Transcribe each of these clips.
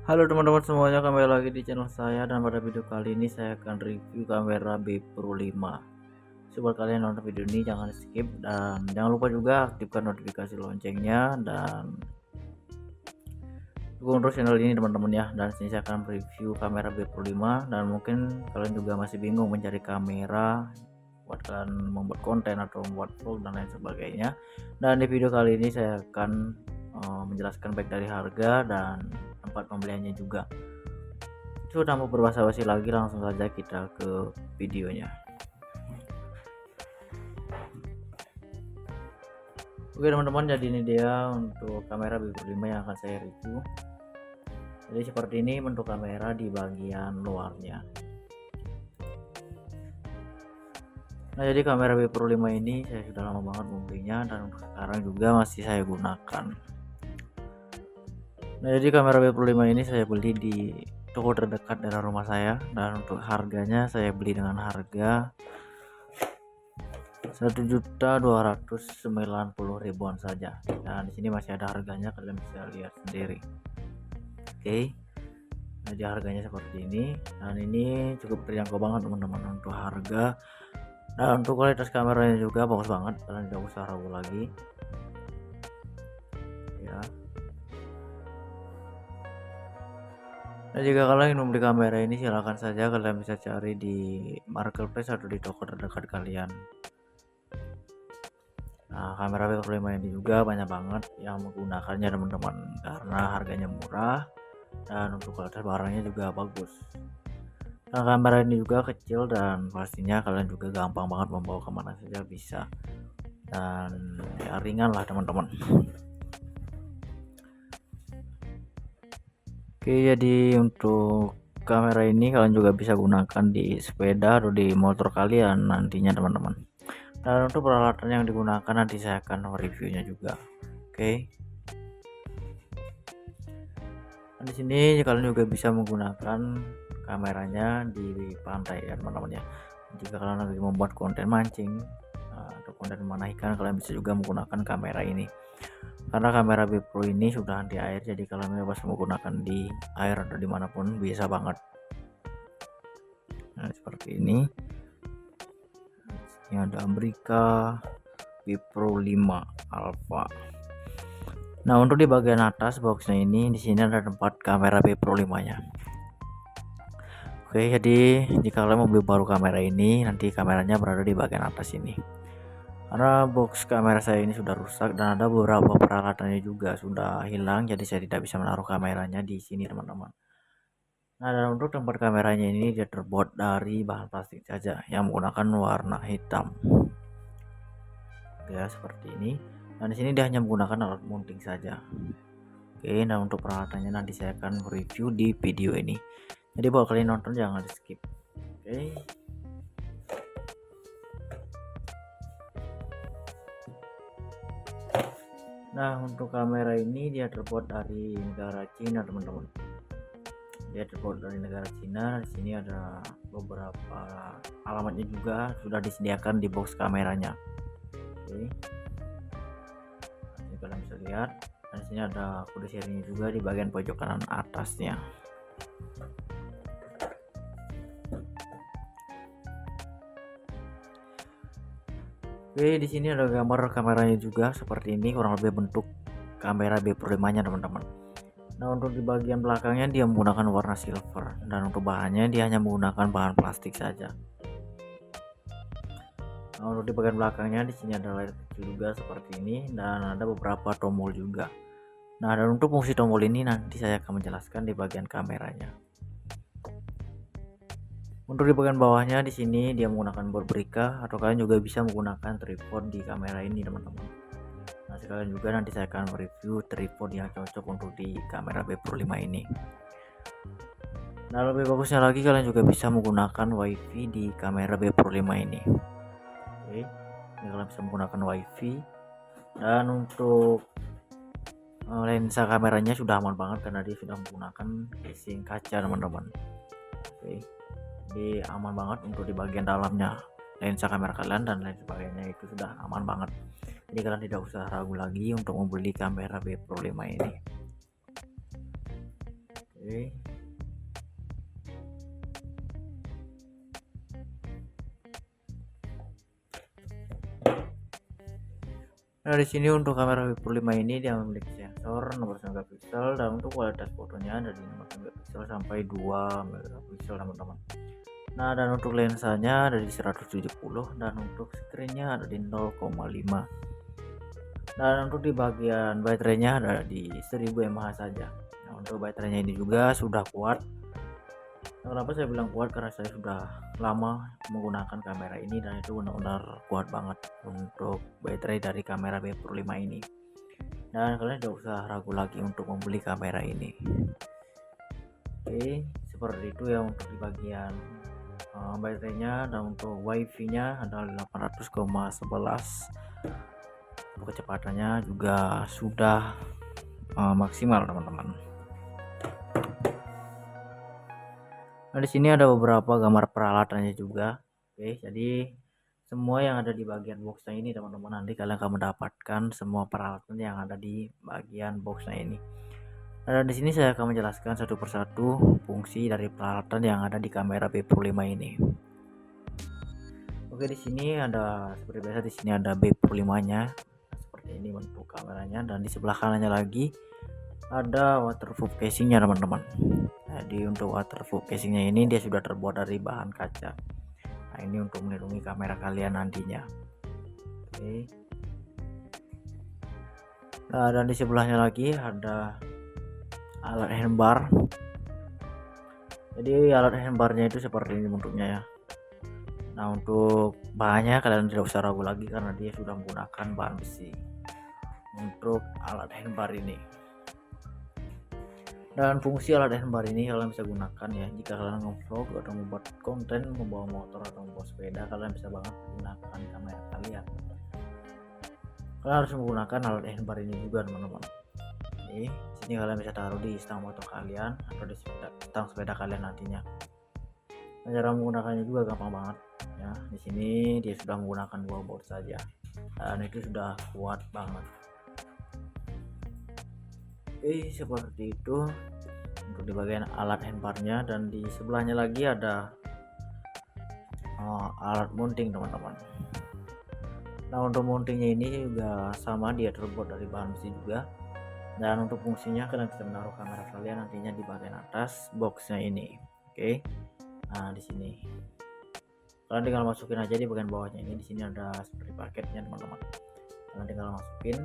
Halo teman-teman semuanya, kembali lagi di channel saya, dan pada video kali ini saya akan review kamera B Pro 5. Buat kalian nonton video ini jangan skip, dan jangan lupa juga aktifkan notifikasi loncengnya dan dukung terus channel ini teman-teman ya. Dan sini saya akan review kamera B Pro 5, dan mungkin kalian juga masih bingung mencari kamera buat kalian membuat konten atau membuat vlog dan lain sebagainya. Dan di video kali ini saya akan menjelaskan baik dari harga dan tempat pembeliannya juga. Sudah mau berbahasa-basi lagi, langsung saja kita ke videonya. Oke teman-teman, jadi ini dia untuk kamera B Pro 5 yang akan saya review. Jadi seperti ini bentuk kamera di bagian luarnya. Nah, jadi kamera B Pro 5 ini saya sudah lama banget membelinya, dan untuk sekarang juga masih saya gunakan. Nah, jadi kamera B Pro 5 ini saya beli di toko terdekat dari rumah saya, dan untuk harganya saya beli dengan harga 1.290.000-an saja. Dan di sini masih ada harganya, kalian bisa lihat sendiri. Oke. Nah, jadi harganya seperti ini, dan ini cukup terjangkau banget teman-teman untuk harga. Nah, untuk kualitas kameranya juga bagus banget, kalian tidak usah ragu lagi ya. Nah, jika kalian ingin membeli kamera ini, silahkan saja kalian bisa cari di marketplace atau di toko terdekat kalian. Nah, kamera B Pro 5 ini juga banyak banget yang menggunakannya teman-teman, karena harganya murah dan untuk kualitas barangnya juga bagus. Nah, kamera ini juga kecil dan pastinya kalian juga gampang banget membawa kemana saja bisa, dan ya ringan lah teman-teman. Oke, jadi untuk kamera ini kalian juga bisa gunakan di sepeda atau di motor kalian nantinya teman-teman. Dan untuk peralatan yang digunakan nanti saya akan reviewnya juga. Oke. Nah, di sini kalian juga bisa menggunakan kameranya di pantai ya teman-teman ya. Jika kalian lagi membuat konten mancing atau konten memanah ikan, kalian bisa juga menggunakan kamera ini. Karena kamera B Pro ini sudah anti air, jadi kalian bebas menggunakan di air atau dimanapun bisa banget. Nah, seperti ini. Ini ada Amerika B Pro 5 Alpha. Nah, untuk di bagian atas boxnya ini, di sini ada tempat kamera B Pro 5-nya. Oke, jadi jika kalian mau beli baru kamera ini, nanti kameranya berada di bagian atas ini. Karena box kamera saya ini sudah rusak dan ada beberapa peralatannya juga sudah hilang, jadi saya tidak bisa menaruh kameranya di sini teman-teman. Nah, dan untuk tempat kameranya ini dia terbuat dari bahan plastik saja yang menggunakan warna hitam. Ya, seperti ini. Dan di sini dia hanya menggunakan alat mounting saja. Oke, nah untuk peralatannya nanti saya akan review di video ini. Jadi buat kalian nonton jangan di skip. Oke. Nah, untuk kamera ini dia terbuat dari negara Cina teman-teman. Dia terbuat dari negara Cina. Di sini ada beberapa alamatnya juga sudah disediakan di box kameranya. Oke. Ini kalian bisa lihat. Dan di sini ada kode serinya juga di bagian pojok kanan atasnya. Oke, di sini ada gambar kameranya juga seperti ini, kurang lebih bentuk kamera B Pro 5-nya teman-teman. Nah, untuk di bagian belakangnya dia menggunakan warna silver, dan untuk bahannya dia hanya menggunakan bahan plastik saja. Nah, untuk di bagian belakangnya di sini ada layar kecil juga seperti ini, dan ada beberapa tombol juga. Nah, dan untuk fungsi tombol ini nanti saya akan menjelaskan di bagian kameranya. Untuk di bagian bawahnya di sini dia menggunakan board Brica, atau kalian juga bisa menggunakan tripod di kamera ini teman-teman. Nah, sekalian juga nanti saya akan mereview tripod yang cocok untuk di kamera B Pro 5 ini. Nah, lebih bagusnya lagi kalian juga bisa menggunakan WiFi di kamera B Pro 5 ini. Oke, ini kalian bisa menggunakan WiFi. Dan untuk lensa kameranya sudah aman banget karena dia sudah menggunakan casing kaca teman-teman. Oke, jadi aman banget untuk di bagian dalamnya lensa kamera kalian dan lain sebagainya, itu sudah aman banget. Jadi kalian tidak usah ragu lagi untuk membeli kamera B Pro 5 ini. Oke. Nah, di sini untuk kamera W5 ini dia memiliki sensor nomor 1 megapiksel dan untuk kualitas fotonya dari nomor 1 megapiksel sampai 2 megapiksel teman-teman. Nah, dan untuk lensanya ada di 170 dan untuk screennya ada di 0,5. Dan untuk di bagian baterainya ada di 1000 mAh saja. Nah, untuk baterainya ini juga sudah kuat. Kenapa saya bilang kuat? Karena saya sudah lama menggunakan kamera ini dan itu benar-benar kuat banget untuk baterai dari kamera B5 ini. Dan kalian tidak usah ragu lagi untuk membeli kamera ini. Oke, seperti itu ya untuk di bagian baterainya. Dan untuk wifi nya adalah 800,11. Untuk kecepatannya juga sudah maksimal teman-teman. Nah, di sini ada beberapa gambar peralatannya juga. Oke, jadi semua yang ada di bagian boxnya ini teman-teman, nanti kalian akan mendapatkan semua peralatan yang ada di bagian boxnya ini. Nah, di sini saya akan menjelaskan satu persatu fungsi dari peralatan yang ada di kamera B5 ini. Oke, di sini ada seperti biasa, di sini ada B5-nya seperti ini bentuk kameranya, dan di sebelah kanannya lagi ada waterproof casingnya teman-teman. Jadi untuk waterproof casingnya ini dia sudah terbuat dari bahan kaca. Nah, ini untuk melindungi kamera kalian nantinya. Oke. Nah, dan di sebelahnya lagi ada alat handbar. Jadi alat handbarnya itu seperti ini bentuknya ya. Nah, untuk bahannya kalian tidak usah ragu lagi karena dia sudah menggunakan bahan besi untuk alat handbar ini. Dan fungsi alat handbar ini kalian bisa gunakan ya jika kalian nge-vlog atau membuat konten membawa motor atau membawa sepeda, kalian bisa banget menggunakan kamera kalian. Kalian harus menggunakan alat handbar ini juga teman-teman. Ini sini kalian bisa taruh di stang motor kalian atau di stang sepeda kalian nantinya. Nah, cara menggunakannya juga gampang banget ya. Di sini dia sudah menggunakan 2 baut saja dan itu sudah kuat banget. Oke, seperti itu untuk di bagian alat handbarnya. Dan di sebelahnya lagi ada alat mounting teman-teman. Nah, untuk mountingnya ini juga sama, dia terbuat dari bahan besi juga. Dan untuk fungsinya kalian bisa menaruh kamera kalian nantinya di bagian atas boxnya ini. Oke, nah di sini kalian tinggal masukin aja di bagian bawahnya ini. Di sini ada seperti paketnya teman-teman, kalian tinggal masukin.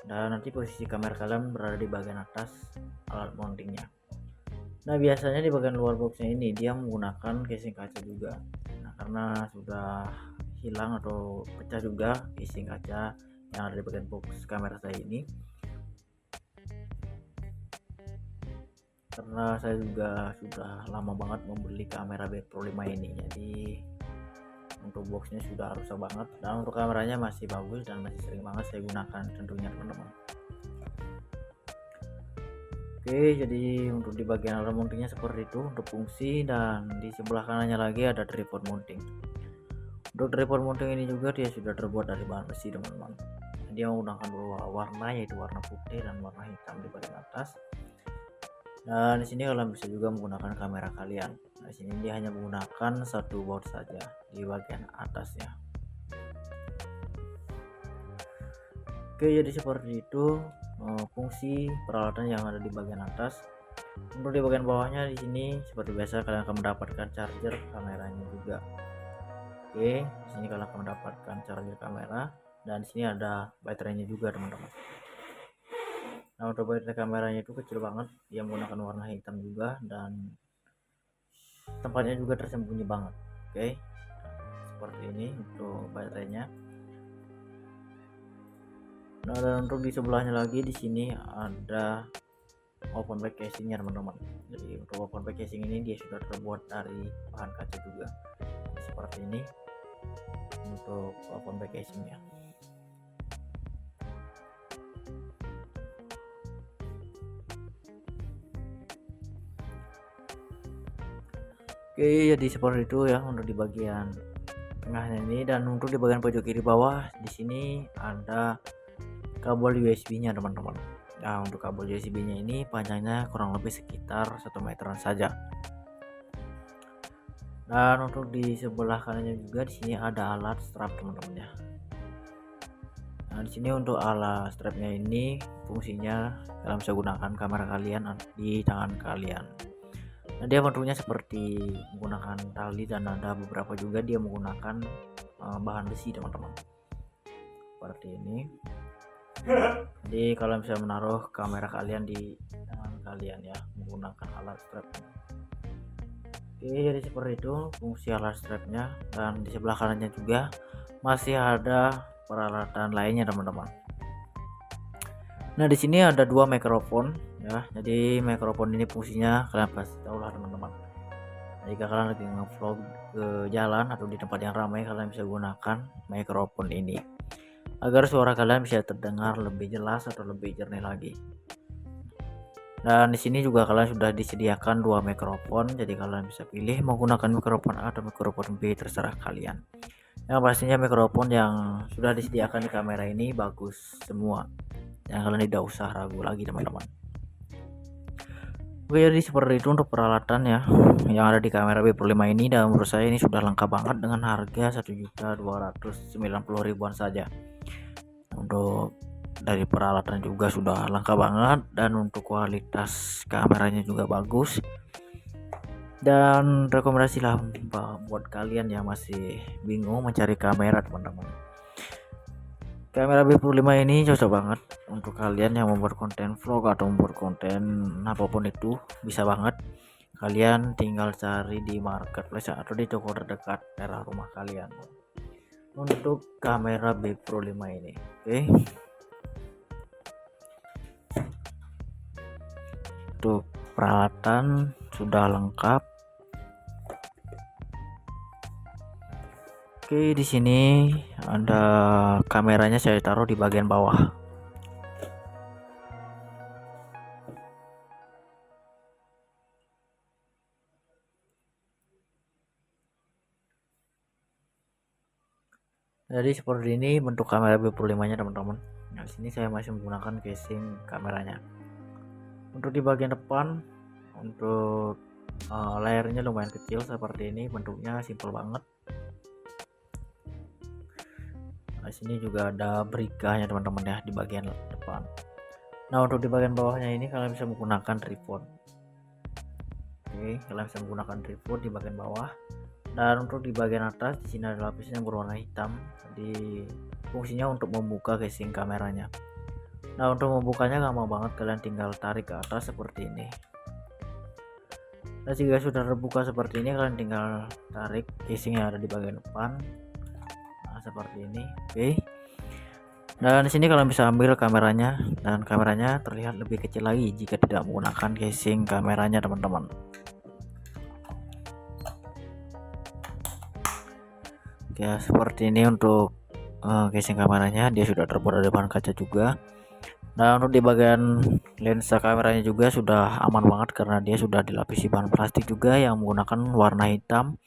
Dan nanti posisi kamera kalian berada di bagian atas alat mountingnya. Nah, biasanya di bagian luar boxnya ini dia menggunakan casing kaca juga. Nah, karena sudah hilang atau pecah juga casing kaca yang ada di bagian box kamera saya ini, karena saya juga sudah lama banget membeli kamera B5 ini, jadi untuk boxnya sudah rusak banget. Dan untuk kameranya masih bagus dan masih sering banget saya gunakan tentunya teman-teman. Oke, jadi untuk di bagian alat mountingnya seperti itu untuk fungsi. Dan di sebelah kanannya lagi ada tripod mounting. Untuk tripod mounting ini juga dia sudah terbuat dari bahan besi teman-teman. Dia menggunakan 2 warna, yaitu warna putih dan warna hitam di bagian atas. Dan di sini kalian bisa juga menggunakan kamera kalian. Nah, di sini dia hanya menggunakan 1 baut saja di bagian atasnya. Oke, jadi seperti itu fungsi peralatan yang ada di bagian atas. Untuk di bagian bawahnya di sini seperti biasa kalian akan mendapatkan charger kameranya juga. Oke, di sini kalian akan mendapatkan charger kamera dan di sini ada baterainya juga teman-teman. Nah, untuk baterai kameranya itu kecil banget, dia menggunakan warna hitam juga dan tempatnya juga tersembunyi banget. Oke, seperti ini untuk baterainya. Nah, dan untuk di sebelahnya lagi di sini ada open back casingnya teman-teman. Jadi untuk open back casing ini dia sudah terbuat dari bahan kaca juga seperti ini untuk open back casingnya. Oke, jadi seperti itu ya untuk di bagian tengahnya ini. Dan untuk di bagian pojok kiri bawah di sini ada kabel USB-nya teman-teman. Nah, untuk kabel USB-nya ini panjangnya kurang lebih sekitar 1 meteran saja. Dan untuk di sebelah kanannya juga di sini ada alat strap teman-teman ya. Nah, di sini untuk alat strapnya ini fungsinya kalian bisa gunakan kamera kalian di tangan kalian. Nah, dia bentuknya seperti menggunakan tali dan ada beberapa juga dia menggunakan bahan besi teman-teman. Seperti ini. Jadi kalian bisa menaruh kamera kalian di tangan kalian ya menggunakan alat strap. Oke, jadi seperti itu fungsi alat strapnya, dan di sebelah kanannya juga masih ada peralatan lainnya teman-teman. Nah, di sini ada dua mikrofon ya. Jadi mikrofon ini fungsinya kalian pasti tahu lah teman-teman. Nah, jika kalian lagi nge-vlog ke jalan atau di tempat yang ramai, kalian bisa gunakan mikrofon ini agar suara kalian bisa terdengar lebih jelas atau lebih jernih lagi. Dan di sini juga kalian sudah disediakan dua mikrofon, jadi kalian bisa pilih menggunakan mikrofon A atau mikrofon B, terserah kalian. Yang pastinya mikrofon yang sudah disediakan di kamera ini bagus semua, dan kalian tidak usah ragu lagi teman-teman. Oke, jadi seperti itu untuk peralatan ya yang ada di kamera B Pro 5 ini, dan menurut saya ini sudah lengkap banget dengan harga 1.290.000-an saja. Untuk dari peralatan juga sudah lengkap banget, dan untuk kualitas kameranya juga bagus, dan rekomendasi lah buat kalian yang masih bingung mencari kamera teman-teman. Kamera B Pro 5 ini cocok banget untuk kalian yang membuat konten vlog atau membuat konten apapun itu, bisa banget. Kalian tinggal cari di marketplace atau di toko terdekat daerah rumah kalian untuk kamera B Pro 5 ini. Oke. Untuk peralatan sudah lengkap. Oke, di sini ada kameranya, saya taruh di bagian bawah. Jadi seperti ini bentuk kamera B Pro 5 nya teman-teman. Nah, sini saya masih menggunakan casing kameranya. Untuk di bagian depan, untuk layarnya lumayan kecil seperti ini, bentuknya simple banget. Nah, sini juga ada berikahnya teman-teman ya di bagian depan. Nah, untuk di bagian bawahnya ini kalian bisa menggunakan tripod. Oke, kalian bisa menggunakan tripod di bagian bawah. Dan untuk di bagian atas di sini ada lapisan yang berwarna hitam. Jadi fungsinya untuk membuka casing kameranya. Nah, untuk membukanya gampang banget, kalian tinggal tarik ke atas seperti ini. Nah, jika sudah terbuka seperti ini, kalian tinggal tarik casing yang ada di bagian depan. Nah, seperti ini. Oke. Dan di sini kalian bisa ambil kameranya, dan kameranya terlihat lebih kecil lagi jika tidak menggunakan casing kameranya teman-teman. Ya, seperti ini untuk casing kameranya, dia sudah terbuat dari bahan kaca juga. Nah, untuk di bagian lensa kameranya juga sudah aman banget karena dia sudah dilapisi bahan plastik juga yang menggunakan warna hitam.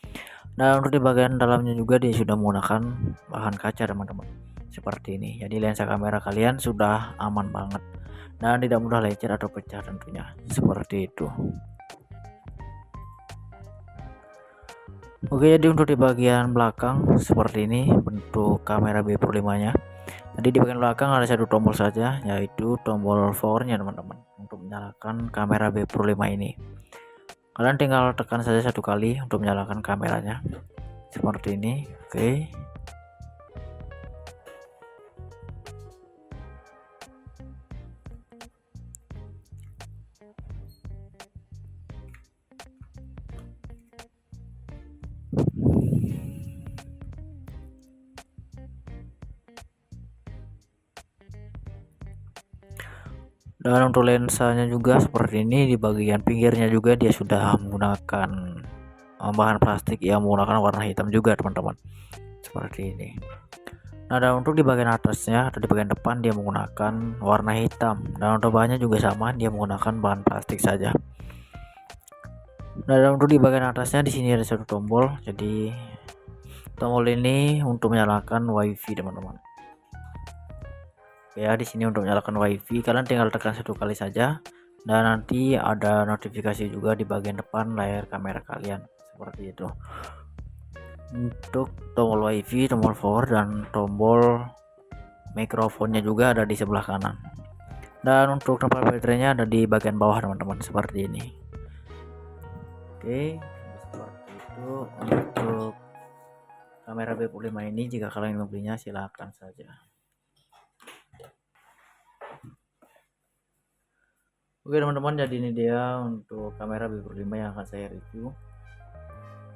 Dan untuk di bagian dalamnya juga dia sudah menggunakan bahan kaca teman-teman, seperti ini. Jadi lensa kamera kalian sudah aman banget dan tidak mudah lecet atau pecah tentunya, seperti itu. Oke, jadi untuk di bagian belakang seperti ini bentuk kamera B Pro 5 nya. Jadi di bagian belakang ada satu tombol saja, yaitu tombol power nya teman-teman, untuk menyalakan kamera B Pro 5 ini. Kalian tinggal tekan saja satu kali untuk menyalakan kameranya, seperti ini. Oke. Dan untuk lensanya juga seperti ini, di bagian pinggirnya juga dia sudah menggunakan bahan plastik yang menggunakan warna hitam juga teman-teman, seperti ini. Nah, dan untuk di bagian atasnya atau di bagian depan dia menggunakan warna hitam, dan untuk bahannya juga sama, dia menggunakan bahan plastik saja. Nah, dan untuk di bagian atasnya di sini ada satu tombol, jadi tombol ini untuk menyalakan WiFi teman-teman. Oke ya, di sini untuk nyalakan WiFi kalian tinggal tekan satu kali saja dan nanti ada notifikasi juga di bagian depan layar kamera kalian seperti itu. Untuk tombol WiFi, tombol power dan tombol mikrofonnya juga ada di sebelah kanan. Dan untuk tempat baterainya ada di bagian bawah teman-teman seperti ini. Oke, seperti itu untuk kamera B45 ini. Jika kalian ingin membelinya silahkan saja. Oke teman-teman, jadi ini dia untuk kamera B45 yang akan saya review.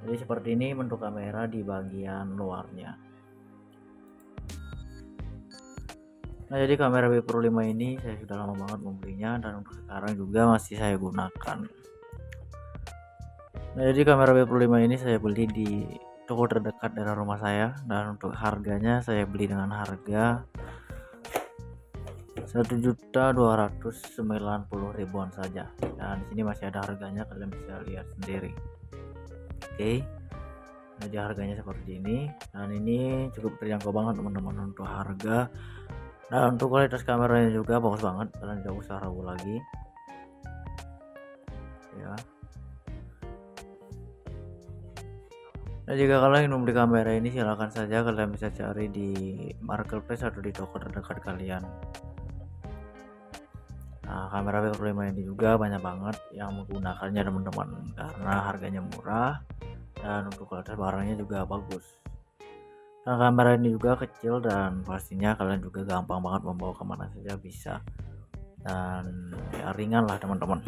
Jadi seperti ini bentuk kamera di bagian luarnya. Nah, jadi kamera B45 ini saya sudah lama banget membelinya dan untuk sekarang juga masih saya gunakan. Nah, jadi kamera B45 ini saya beli di toko terdekat dari rumah saya dan untuk harganya saya beli dengan harga 1.290.000-an saja. Dan di sini masih ada harganya, kalian bisa lihat sendiri. Oke. Jadi harganya seperti ini dan ini cukup terjangkau banget teman-teman untuk harga. Nah, untuk kualitas kameranya juga bagus banget, kalian tidak usah ragu lagi ya. Nah, jika kalian ingin membeli kamera ini silahkan saja kalian bisa cari di marketplace atau di toko terdekat kalian. Nah, kamera B45 ini juga banyak banget yang menggunakannya teman-teman karena harganya murah dan untuk kualitas barangnya juga bagus. Nah, kamera ini juga kecil dan pastinya kalian juga gampang banget membawa kemana saja bisa dan ya ringan lah teman-teman.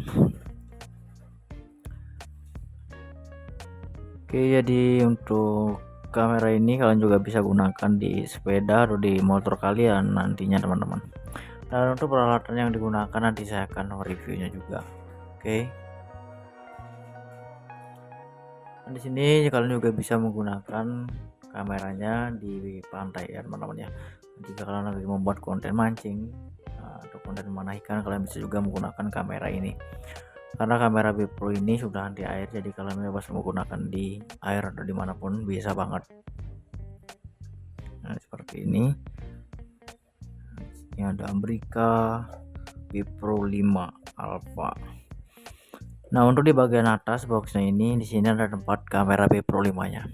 Oke, jadi untuk kamera ini kalian juga bisa gunakan di sepeda atau di motor kalian nantinya teman-teman. Dan untuk peralatan yang digunakan nanti saya akan reviewnya juga. Oke. Nah, di sini kalian juga bisa menggunakan kameranya di pantai ya teman-teman ya. Jika kalian lagi membuat konten mancing atau konten memanah ikan, kalian bisa juga menggunakan kamera ini. Karena kamera B Pro ini sudah anti air, jadi kalian bebas menggunakan di air atau dimanapun bisa banget. Nah, seperti ini. Ini ada Ambrika B Pro 5 Alpha. Nah, untuk di bagian atas boxnya ini, di sini ada tempat kamera B Pro 5-nya.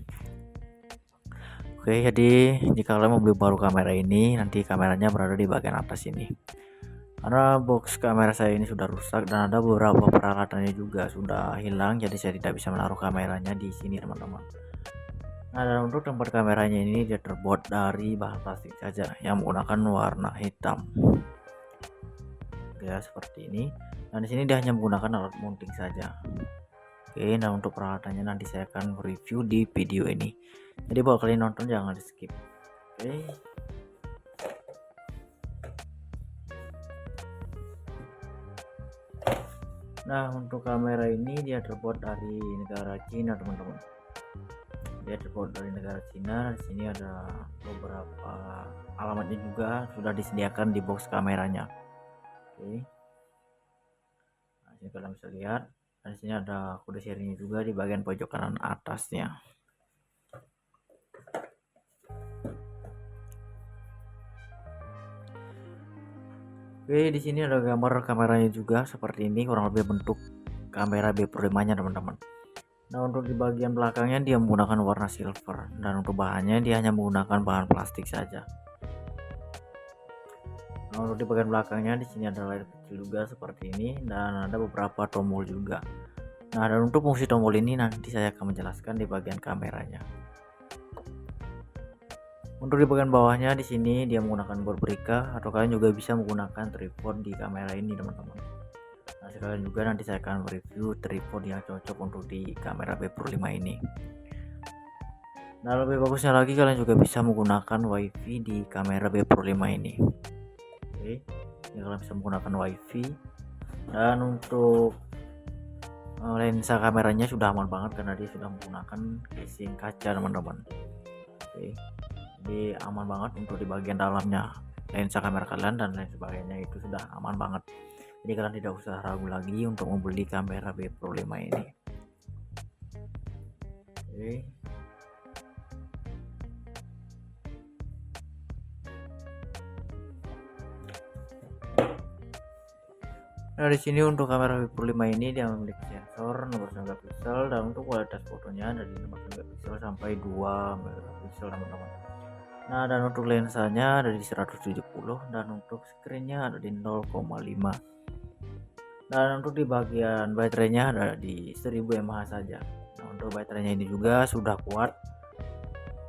Oke, jadi jika kalian mau beli baru kamera ini, nanti kameranya berada di bagian atas ini. Karena box kamera saya ini sudah rusak dan ada beberapa peralatannya juga sudah hilang, jadi saya tidak bisa menaruh kameranya di sini teman-teman. Nah, dan untuk tempat kameranya ini dia terbuat dari bahan plastik saja yang menggunakan warna hitam. Ya, seperti ini. Dan di sini dia hanya menggunakan alat mounting saja. Oke, nah untuk peralatannya nanti saya akan review di video ini. Jadi buat kalian nonton jangan di skip. Oke. Nah, untuk kamera ini dia terbuat dari negara Cina, teman-teman. Dia terbuat dari negara Cina. Di sini ada beberapa alamatnya juga sudah disediakan di box kameranya. Oke. Nah, ini kalian bisa lihat. Dan di sini ada kode serinya juga di bagian pojok kanan atasnya. Oke, di sini ada gambar kameranya juga seperti ini, kurang lebih bentuk kamera B Pro 5-nya teman-teman. Nah, untuk di bagian belakangnya dia menggunakan warna silver dan untuk bahannya dia hanya menggunakan bahan plastik saja. Nah, untuk di bagian belakangnya di sini ada layar kecil juga seperti ini dan ada beberapa tombol juga. Nah, dan untuk fungsi tombol ini nanti saya akan menjelaskan di bagian kameranya. Untuk di bagian bawahnya di sini dia menggunakan borbrika atau kalian juga bisa menggunakan tripod di kamera ini teman-teman. Nah, sekalian juga nanti saya akan review tripod yang cocok untuk di kamera B Pro 5 ini. Nah, lebih bagusnya lagi kalian juga bisa menggunakan WiFi di kamera B Pro 5 ini. Oke, ya, kalian bisa menggunakan WiFi dan untuk lensa kameranya sudah aman banget karena dia sudah menggunakan casing kaca teman-teman. Oke, jadi aman banget untuk di bagian dalamnya lensa kamera kalian dan lain sebagainya itu sudah aman banget. Jadi kalian tidak usah ragu lagi untuk membeli kamera B Pro 5 ini. Oke. Nah, di sini untuk kamera V5 ini dia memiliki sensor nomor 9 megapiksel dan untuk kualitas fotonya dari 5 megapiksel sampai 2 megapiksel teman-teman. Nah, dan untuk lensanya ada di 170 dan untuk screennya ada di 0,5. Dan untuk di bagian baterainya ada di 1000 mAh saja. Nah, untuk baterainya ini juga sudah kuat.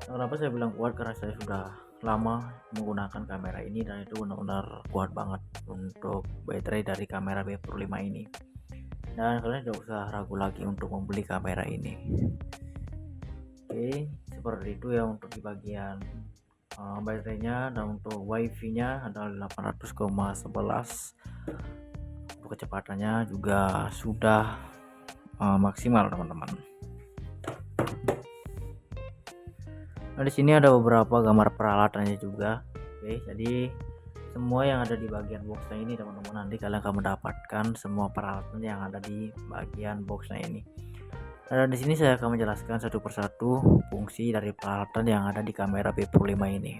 Kenapa saya bilang kuat? Karena saya sudah lama menggunakan kamera ini dan itu benar-benar kuat banget untuk baterai dari kamera B5 ini. Dan kalian tidak usah ragu lagi untuk membeli kamera ini. Oke, seperti itu ya untuk di bagian baterainya. Dan untuk wifi nya adalah 800,11. Untuk kecepatannya juga sudah maksimal teman-teman. Nah, di sini ada beberapa gambar peralatannya juga. Oke, jadi semua yang ada di bagian boxnya ini teman-teman, nanti kalian akan mendapatkan semua peralatan yang ada di bagian boxnya ini. Nah, di sini saya akan menjelaskan satu persatu fungsi dari peralatan yang ada di kamera B5 ini.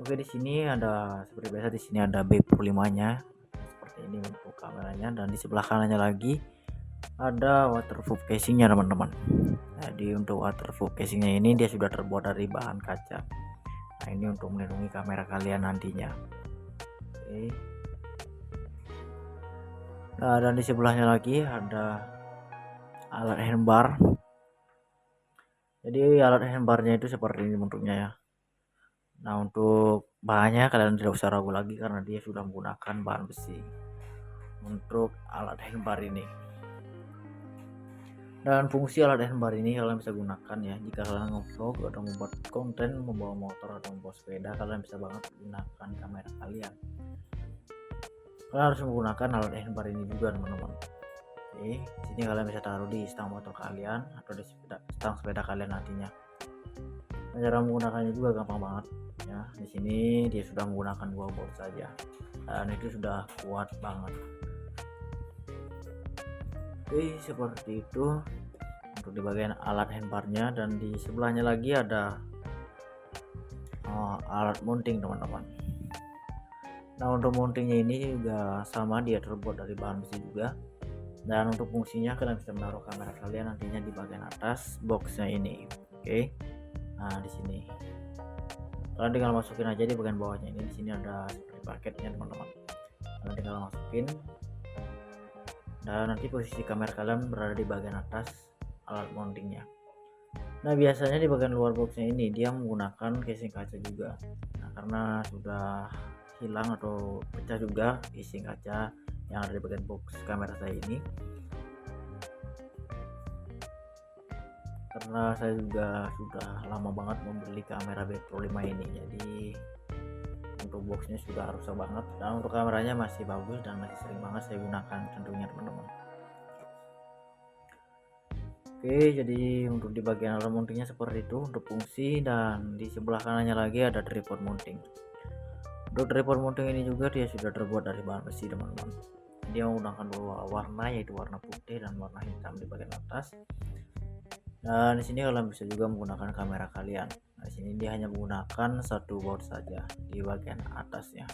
Oke, di sini ada seperti biasa, di sini ada B5-nya seperti ini untuk kameranya, dan di sebelah kanannya lagi ada waterproof casingnya teman-teman. Jadi untuk waterproof casingnya ini dia sudah terbuat dari bahan kaca. Nah, ini untuk melindungi kamera kalian nantinya. Oke. Nah, dan di sebelahnya lagi ada alat handbar. Jadi alat handbarnya itu seperti ini bentuknya ya. Nah, untuk bahannya kalian tidak usah ragu lagi karena dia sudah menggunakan bahan besi untuk alat handbar ini. Dan fungsi alat handbar ini kalian bisa gunakan ya jika kalian nge-vlog atau membuat konten membawa motor atau membawa sepeda, kalian bisa banget gunakan kamera kalian. Kalian harus menggunakan alat handbar ini juga teman-teman. Oke, sini kalian bisa taruh di stang motor kalian atau di stang sepeda kalian nantinya. Nah, cara menggunakannya juga gampang banget ya. Di sini dia sudah menggunakan 2 volt saja dan itu sudah kuat banget. Oke, seperti itu untuk di bagian alat handbarnya. Dan di sebelahnya lagi ada alat mounting teman-teman. Nah, untuk mountingnya ini juga sama, dia terbuat dari bahan besi juga. Dan untuk fungsinya kalian bisa menaruh kamera kalian nantinya di bagian atas boxnya ini. Oke, nah di sini kalian tinggal masukin aja di bagian bawahnya ini. Di sini ada seperti paketnya teman-teman, kalian tinggal masukin. Dan nanti posisi kamera kalian berada di bagian atas alat mountingnya. Nah, biasanya di bagian luar boxnya ini dia menggunakan casing kaca juga. Nah, karena sudah hilang atau pecah juga casing kaca yang ada di bagian box kamera saya ini, karena saya juga sudah lama banget membeli kamera B5 ini, jadi untuk boxnya sudah rusak banget. Dan untuk kameranya masih bagus dan masih sering banget saya gunakan tentunya teman-teman. Oke, jadi untuk di bagian alat mountingnya seperti itu untuk fungsi. Dan di sebelah kanannya lagi ada tripod mounting. Untuk tripod mounting ini juga dia sudah terbuat dari bahan besi teman-teman. Dia menggunakan 2 warna, yaitu warna putih dan warna hitam di bagian atas. Dan di sini kalian bisa juga menggunakan kamera kalian. Nah, di sini dia hanya menggunakan 1 baut saja di bagian atasnya.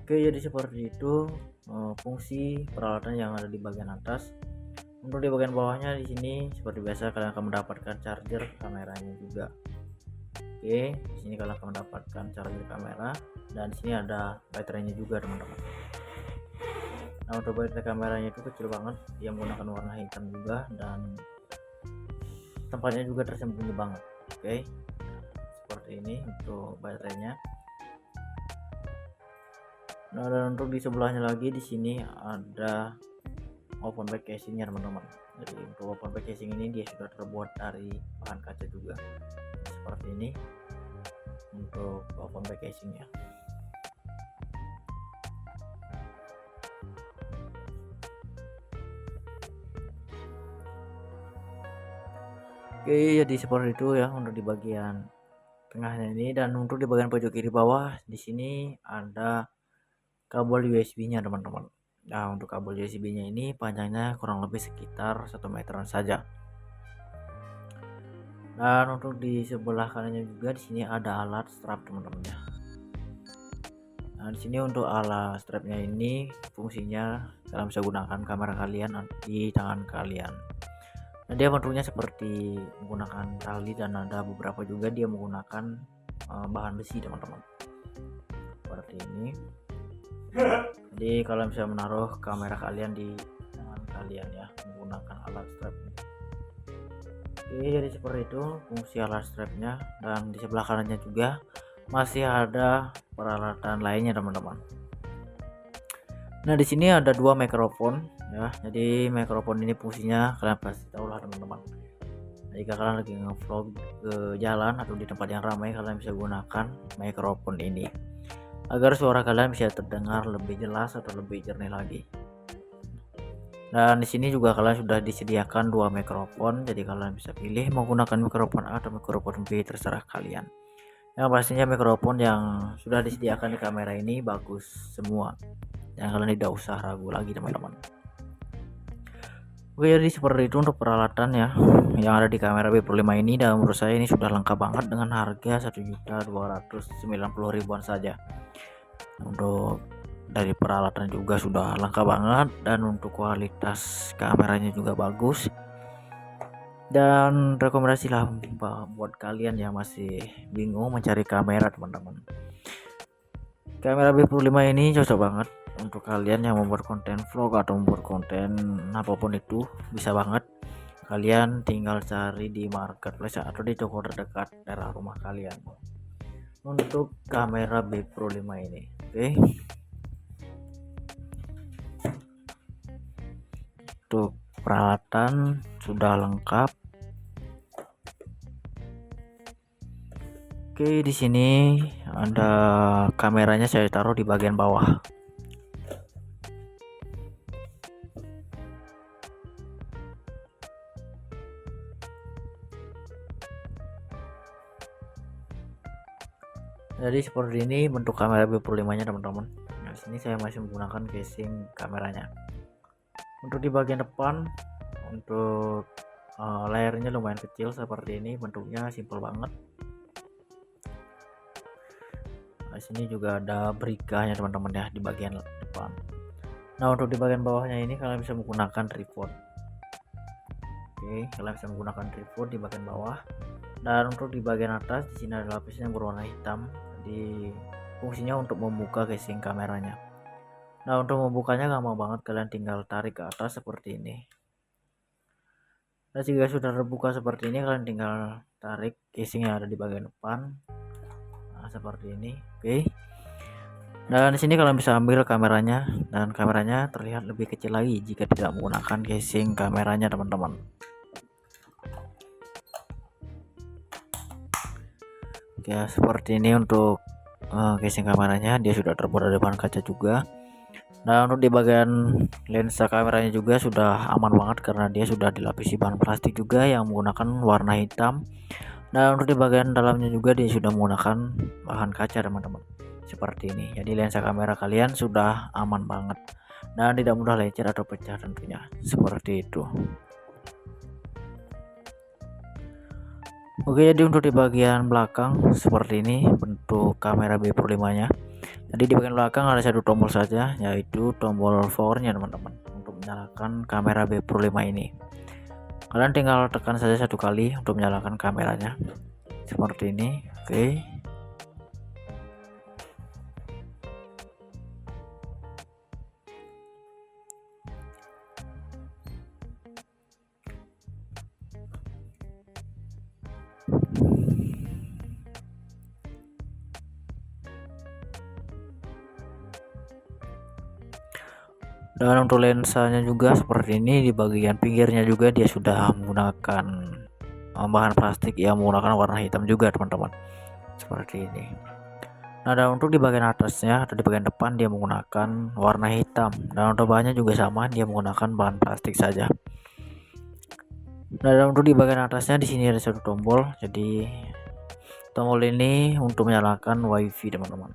Oke, jadi seperti itu fungsi peralatan yang ada di bagian atas. Untuk di bagian bawahnya di sini seperti biasa kalian akan mendapatkan charger kameranya juga. Oke, di sini kalian akan mendapatkan charger kamera dan di sini ada baterainya juga teman-teman. Nah, untuk baterai kameranya itu kecil banget, dia menggunakan warna hitam juga dan tempatnya juga tersembunyi banget. Oke, seperti ini untuk baterainya. Nah, dan untuk di sebelahnya lagi di sini ada open back casingnya teman-teman. Jadi untuk open back casing ini dia sudah terbuat dari bahan kaca juga seperti ini untuk open back casingnya. Oke, jadi seperti itu ya untuk di bagian tengahnya ini. Dan untuk di bagian pojok kiri bawah di sini ada kabel USB-nya teman-teman. Nah, untuk kabel USB-nya ini panjangnya kurang lebih sekitar 1 meteran saja. Dan untuk di sebelah kanannya juga di sini ada alat strap teman-teman ya. Nah, di sini untuk ala strapnya ini fungsinya kalian bisa gunakan kamera kalian di tangan kalian. Nah, dia bentuknya seperti menggunakan tali dan ada beberapa juga dia menggunakan bahan besi teman-teman. Seperti ini. Jadi kalian bisa menaruh kamera kalian di tangan kalian ya menggunakan alat strap ini. Oke, jadi seperti itu fungsi alat strapnya, dan di sebelah kanannya juga masih ada peralatan lainnya teman-teman. Nah, di sini ada dua mikrofon ya. Jadi mikrofon ini fungsinya kalian pasti tahu lah teman-teman. Jika kalian lagi nge-vlog ke jalan atau di tempat yang ramai, kalian bisa gunakan mikrofon ini agar suara kalian bisa terdengar lebih jelas atau lebih jernih lagi. Dan di sini juga kalian sudah disediakan dua mikrofon, jadi kalian bisa pilih menggunakan mikrofon A atau mikrofon B, terserah kalian. Yang pastinya mikrofon yang sudah disediakan di kamera ini bagus semua, dan kalian tidak usah ragu lagi teman-teman. Oke, jadi seperti itu untuk peralatan ya yang ada di kamera B Pro 5 ini, dan menurut saya ini sudah lengkap banget dengan harga 1.290.000-an saja. Untuk dari peralatan juga sudah lengkap banget, dan untuk kualitas kameranya juga bagus, dan rekomendasi lah buat kalian yang masih bingung mencari kamera teman-teman. Kamera B Pro 5 ini cocok banget untuk kalian yang membuat konten vlog atau membuat konten apapun itu, bisa banget. Kalian tinggal cari di marketplace atau di toko terdekat daerah rumah kalian untuk kamera B Pro 5 ini. Oke. Untuk peralatan sudah lengkap. Oke, di sini ada kameranya, saya taruh di bagian bawah. Jadi seperti ini bentuk kamera B Pro 5 nya teman-teman. Nah, sini saya masih menggunakan casing kameranya. Untuk di bagian depan, untuk layarnya lumayan kecil seperti ini, bentuknya simple banget. Nah, sini juga ada berikanya teman-teman ya di bagian depan. Nah, untuk di bagian bawahnya ini kalian bisa menggunakan tripod. Oke, kalian bisa menggunakan tripod di bagian bawah. Dan untuk di bagian atas di sini ada lapisan yang berwarna hitam. Jadi fungsinya untuk membuka casing kameranya. Nah, untuk membukanya gampang banget, kalian tinggal tarik ke atas seperti ini. Nah, jika sudah terbuka seperti ini, kalian tinggal tarik casing yang ada di bagian depan. Nah, seperti ini. Oke. Dan di sini kalian bisa ambil kameranya, dan kameranya terlihat lebih kecil lagi jika tidak menggunakan casing kameranya teman-teman. Oke, seperti ini untuk casing kameranya, dia sudah terbuat dari bahan kaca juga. Nah, untuk di bagian lensa kameranya juga sudah aman banget karena dia sudah dilapisi bahan plastik juga yang menggunakan warna hitam. Nah, untuk di bagian dalamnya juga dia sudah menggunakan bahan kaca teman-teman, seperti ini. Jadi lensa kamera kalian sudah aman banget dan tidak mudah lecet atau pecah tentunya, seperti itu. Oke, jadi untuk di bagian belakang seperti ini bentuk kamera B Pro 5 nya. Jadi di bagian belakang ada satu tombol saja, yaitu tombol power nya teman-teman, untuk menyalakan kamera B Pro 5 ini. Kalian tinggal tekan saja satu kali untuk menyalakan kameranya, seperti ini. Oke. Dan untuk lensanya juga seperti ini, di bagian pinggirnya juga dia sudah menggunakan bahan plastik yang menggunakan warna hitam juga teman-teman, seperti ini. Nah, dan untuk di bagian atasnya atau di bagian depan dia menggunakan warna hitam, dan untuk bahannya juga sama, dia menggunakan bahan plastik saja. Nah, dan untuk di bagian atasnya di sini ada satu tombol, jadi tombol ini untuk menyalakan WiFi teman-teman.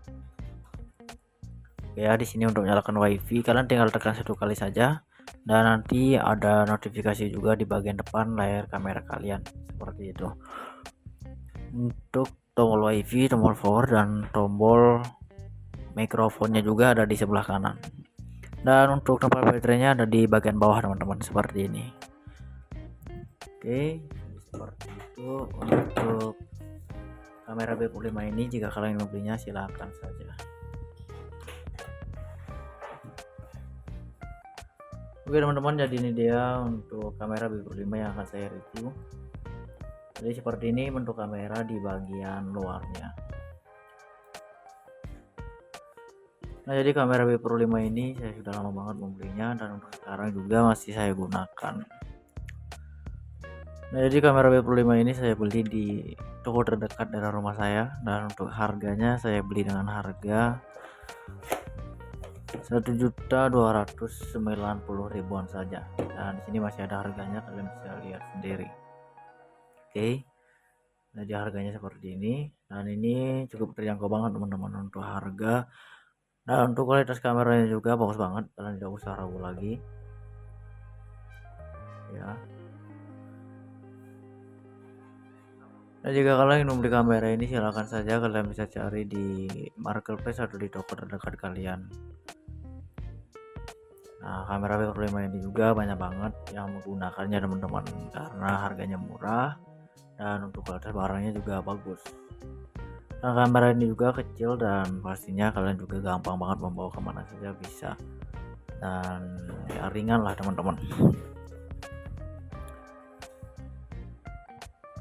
Ya, di sini untuk menyalakan WiFi kalian tinggal tekan satu kali saja, dan nanti ada notifikasi juga di bagian depan layar kamera kalian, seperti itu. Untuk tombol WiFi, tombol power, dan tombol mikrofonnya juga ada di sebelah kanan. Dan untuk tempat baterainya ada di bagian bawah teman-teman, seperti ini. Oke, seperti itu untuk kamera B45 ini. Jika kalian membelinya silahkan saja. Oke teman-teman, jadi ini dia untuk kamera B45 yang akan saya review. Jadi seperti ini bentuk kamera di bagian luarnya. Nah, jadi kamera B45 ini saya sudah lama banget membelinya, dan untuk sekarang juga masih saya gunakan. Nah, jadi kamera B45 ini saya beli di toko terdekat dari rumah saya, dan untuk harganya saya beli dengan harga 1.290.000-an saja. Dan di sini masih ada harganya, kalian bisa lihat sendiri. Oke. Nah, jadi harganya seperti ini, dan ini cukup terjangkau banget teman-teman untuk harga. Nah, untuk kualitas kameranya juga bagus banget, kalian tidak usah ragu lagi ya. Nah, jika kalian ingin membeli kamera ini silahkan saja kalian bisa cari di marketplace atau di toko terdekat kalian. Nah, kamera B45 ini juga banyak banget yang menggunakannya teman-teman, karena harganya murah dan untuk kualitas barangnya juga bagus. Nah, kamera ini juga kecil dan pastinya kalian juga gampang banget membawa kemana saja bisa, dan ya ringan lah teman-teman.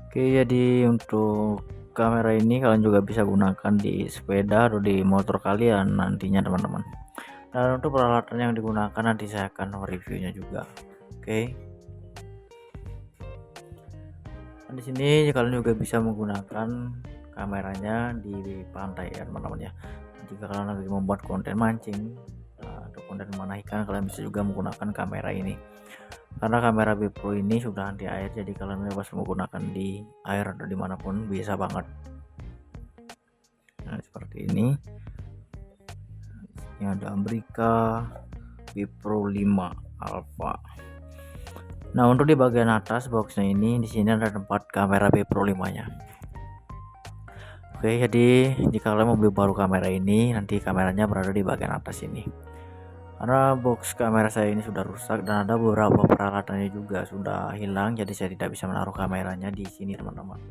Oke, jadi untuk kamera ini kalian juga bisa gunakan di sepeda atau di motor kalian nantinya teman-teman. Dan untuk peralatan yang digunakan nanti saya akan reviewnya juga. Oke. Dan di sini kalian juga bisa menggunakan kameranya di pantai ya teman-teman ya. Jika kalian lagi membuat konten mancing atau konten mana ikan, kalian bisa juga menggunakan kamera ini. Karena kamera B Pro ini sudah anti air, jadi kalian bebas menggunakan di air atau dimanapun bisa banget. Nah, seperti ini. Ini ada Amerika B Pro 5 Alpha. Nah, untuk di bagian atas boxnya ini, di sini ada tempat kamera B Pro 5-nya. Oke, jadi jika kalian mau beli baru kamera ini, nanti kameranya berada di bagian atas ini. Karena box kamera saya ini sudah rusak dan ada beberapa peralatannya juga sudah hilang, jadi saya tidak bisa menaruh kameranya di sini teman-teman.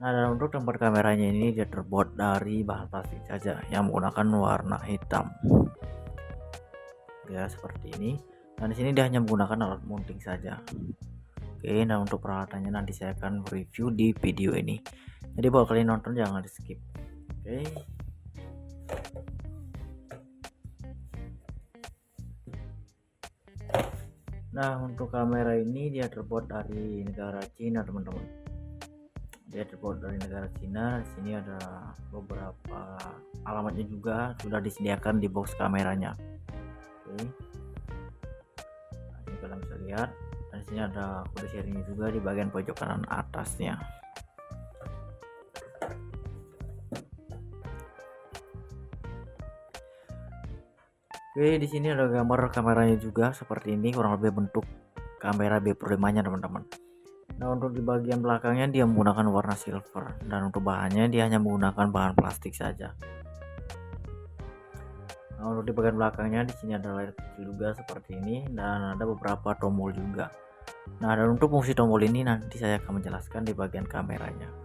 Nah, dan untuk tempat kameranya ini dia terbuat dari bahan plastik saja yang menggunakan warna hitam. Ya, seperti ini. Dan di sini dia hanya menggunakan alat mounting saja. Oke, nah untuk peralatannya nanti saya akan review di video ini. Jadi buat kalian nonton jangan di skip. Oke. Nah, untuk kamera ini dia terbuat dari negara Cina teman-teman. Dia terbuat dari negara Cina. Di sini ada beberapa alamatnya juga sudah disediakan di box kameranya. Oke. Nah, ini kalian bisa lihat. Dan di sini ada kode serinya juga di bagian pojok kanan atasnya. Oke, di sini ada gambar kameranya juga seperti ini, kurang lebih bentuk kamera B45-nya teman-teman. Nah, untuk di bagian belakangnya dia menggunakan warna silver, dan untuk bahannya dia hanya menggunakan bahan plastik saja. Nah, untuk di bagian belakangnya di sini ada layar kecil juga seperti ini, dan ada beberapa tombol juga. Nah, dan untuk fungsi tombol ini nanti saya akan menjelaskan di bagian kameranya.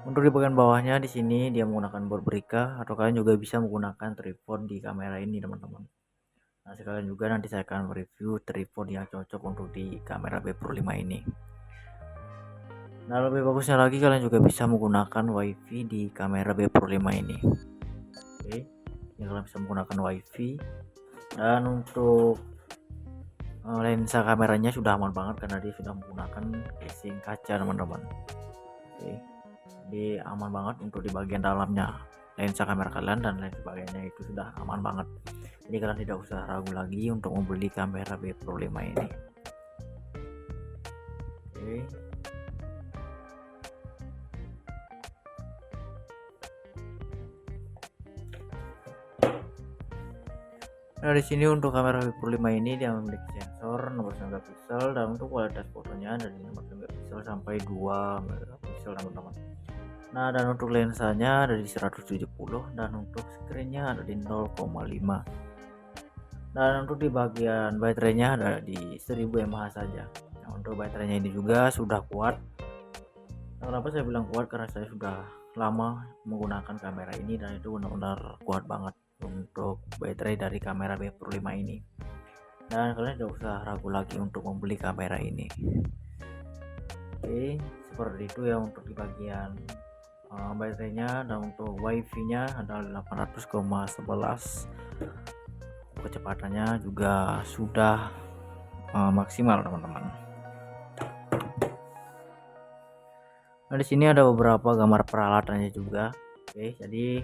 Untuk di bagian bawahnya di sini dia menggunakan board Brica, atau kalian juga bisa menggunakan tripod di kamera ini teman-teman. Nah, sekalian juga nanti saya akan review tripod yang cocok untuk di kamera B45 ini. Nah, lebih bagusnya lagi kalian juga bisa menggunakan WiFi di kamera B45 ini. Oke, ini kalian bisa menggunakan WiFi. Dan untuk lensa kameranya sudah aman banget karena dia sudah menggunakan casing kaca teman-teman. Oke, jadi aman banget untuk di bagian dalamnya lensa kamera kalian dan lain sebagainya, itu sudah aman banget. Jadi kalian tidak usah ragu lagi untuk membeli kamera B Pro 5 ini. Oke. Nah, di sini untuk kamera B Pro 5 ini dia memiliki sensor 16 megapiksel, dan untuk kualitas fotonya dari 16 megapiksel sampai 2 megapiksel teman-teman. Nah, dan untuk lensanya dari 170 dan untuk screennya ada di 0,5. Dan untuk di bagian baterainya ada di 1000 mAh saja. Nah, untuk baterainya ini juga sudah kuat. Nah, kenapa saya bilang kuat, karena saya sudah lama menggunakan kamera ini dan itu benar-benar kuat banget untuk baterai dari kamera B Pro 5 ini. Dan kalian tidak usah ragu lagi untuk membeli kamera ini. Oke, seperti itu ya untuk di bagian baterainya. Dan untuk wifi nya adalah 800,11, kecepatannya juga sudah maksimal teman-teman. Nah, di sini ada beberapa gambar peralatannya juga. Oke, jadi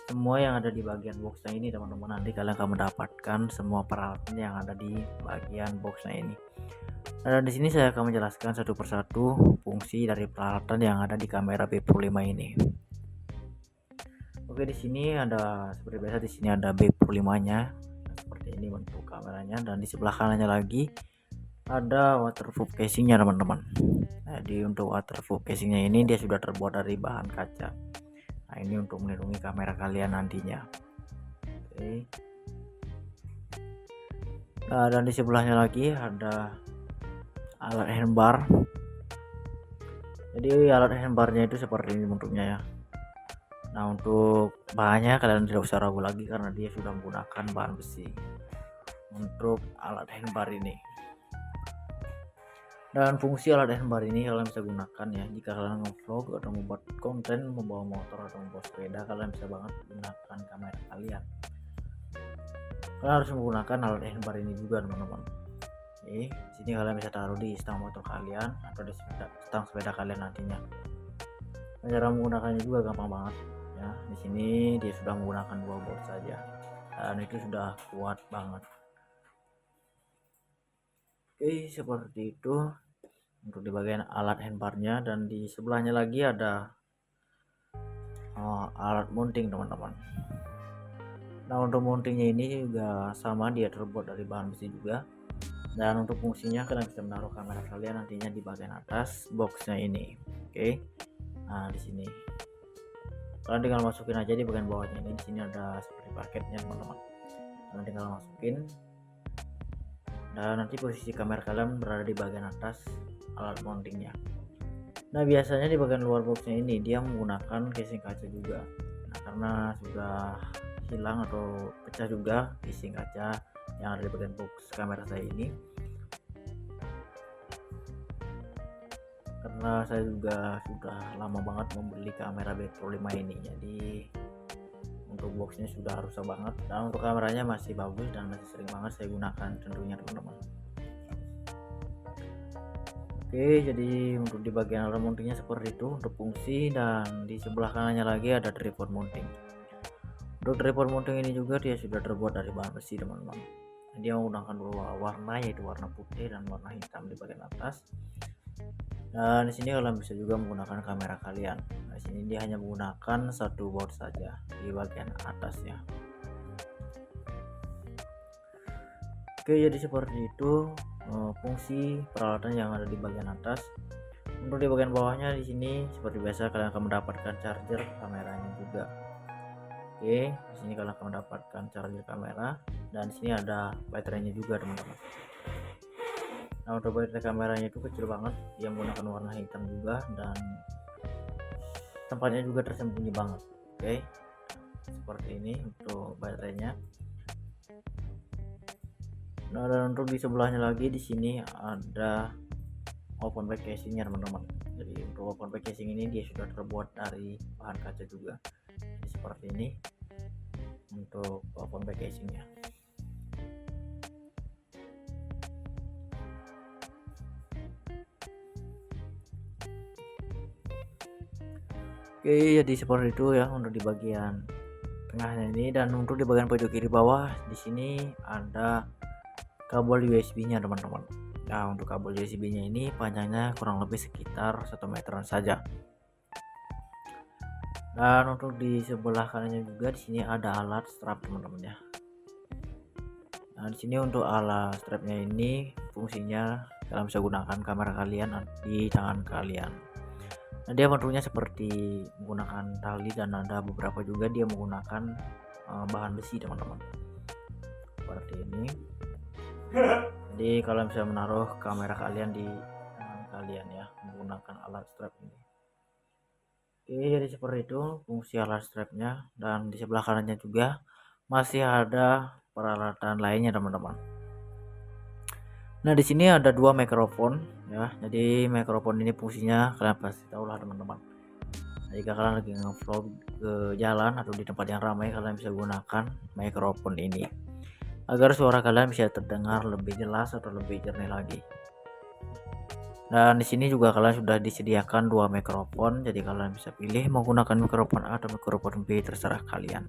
semua yang ada di bagian boxnya ini teman-teman, nanti kalian akan mendapatkan semua peralatan yang ada di bagian boxnya ini. Nah, di sini saya akan menjelaskan satu persatu fungsi dari peralatan yang ada di kamera B Pro 5 ini. Oke, di sini ada seperti biasa, di sini ada B Pro 5-nya. Seperti ini bentuk kameranya, dan di sebelah kanannya lagi ada waterproof casingnya teman-teman. Jadi untuk waterproof casingnya ini dia sudah terbuat dari bahan kaca. Nah, ini untuk melindungi kamera kalian nantinya. Oke. Nah, dan di sebelahnya lagi ada alat handbar. Jadi alat handbarnya itu seperti ini bentuknya ya. Nah, untuk bahannya kalian tidak usah ragu lagi karena dia sudah menggunakan bahan besi untuk alat handbar ini. Dan fungsi alat handbar ini kalian bisa gunakan ya jika kalian nge-vlog atau membuat konten membawa motor atau membawa sepeda. Kalian bisa banget gunakan kamera kalian. Kalian harus menggunakan alat handbar ini juga teman-teman. Di sini kalian bisa taruh di stang motor kalian atau di stang sepeda kalian nantinya. Cara menggunakannya juga gampang banget ya. Di sini dia sudah menggunakan 2 bolt saja dan itu sudah kuat banget. Oke, seperti itu untuk di bagian alat handbarnya. Dan di sebelahnya lagi ada alat mounting teman-teman. Nah, untuk mountingnya ini juga sama, dia terbuat dari bahan besi juga. Dan untuk fungsinya kalian bisa menaruh kamera kalian nantinya di bagian atas boxnya ini. Oke, nah di sini kalian tinggal masukin aja di bagian bawahnya ini. Di sini ada seperti paketnya teman-teman, kalian tinggal masukin. Dan nanti posisi kamera kalian berada di bagian atas alat mountingnya. Nah, biasanya di bagian luar boxnya ini dia menggunakan casing kaca juga. Nah, karena sudah hilang atau pecah juga casing kaca yang ada di bagian box kamera saya ini, karena saya juga sudah lama banget membeli kamera B Pro 5 ini, jadi untuk boxnya sudah rusak banget. Dan untuk kameranya masih bagus dan masih sering banget saya gunakan tentunya teman-teman. Oke, jadi untuk di bagian alat mountingnya seperti itu untuk fungsi. Dan di sebelah kanannya lagi ada tripod mounting. Untuk tripod mounting ini juga dia sudah terbuat dari bahan besi teman-teman. Dia menggunakan 2 warna, yaitu warna putih dan warna hitam di bagian atas. Dan di sini kalian bisa juga menggunakan kamera kalian. Nah, di sini dia hanya menggunakan 1 bolt saja di bagian atasnya. Oke, jadi seperti itu fungsi peralatan yang ada di bagian atas. Untuk di bagian bawahnya di sini seperti biasa kalian akan mendapatkan charger kameranya juga. Oke, di sini kalian akan mendapatkan charger kamera dan di sini ada baterainya juga teman-teman. Nah, untuk baterai kameranya itu kecil banget, dia menggunakan warna hitam juga dan tempatnya juga tersembunyi banget. Oke, seperti ini untuk baterainya. Nah, dan untuk di sebelahnya lagi di sini ada open back casingnya teman-teman. Jadi untuk open back casing ini dia sudah terbuat dari bahan kaca juga. Jadi seperti ini untuk open back casingnya. Oke, jadi seperti itu ya untuk di bagian tengahnya ini. Dan untuk di bagian pojok kiri bawah di sini ada kabel USB-nya teman-teman. Nah, untuk kabel USB-nya ini panjangnya kurang lebih sekitar 1 meteran saja. Dan untuk di sebelah kanannya juga di sini ada alat strap teman-teman ya. Nah, di sini untuk alat strapnya ini fungsinya kalian bisa gunakan kamera kalian di tangan kalian. Nah, dia bentuknya seperti menggunakan tali dan ada beberapa juga dia menggunakan bahan besi teman-teman, seperti ini. Jadi kalian bisa menaruh kamera kalian di tangan kalian ya, menggunakan alat strap ini. Oke, jadi seperti itu fungsi alat strapnya, dan di sebelah kanannya juga masih ada peralatan lainnya teman-teman. Nah, di sini ada dua mikrofon ya. Jadi mikrofon ini fungsinya kalian pasti tahu lah teman-teman. Nah, jika kalian lagi nge-vlog ke jalan atau di tempat yang ramai, kalian bisa gunakan mikrofon ini agar suara kalian bisa terdengar lebih jelas atau lebih jernih lagi. Dan di sini juga kalian sudah disediakan dua mikrofon, jadi kalian bisa pilih menggunakan mikrofon A atau mikrofon B, terserah kalian.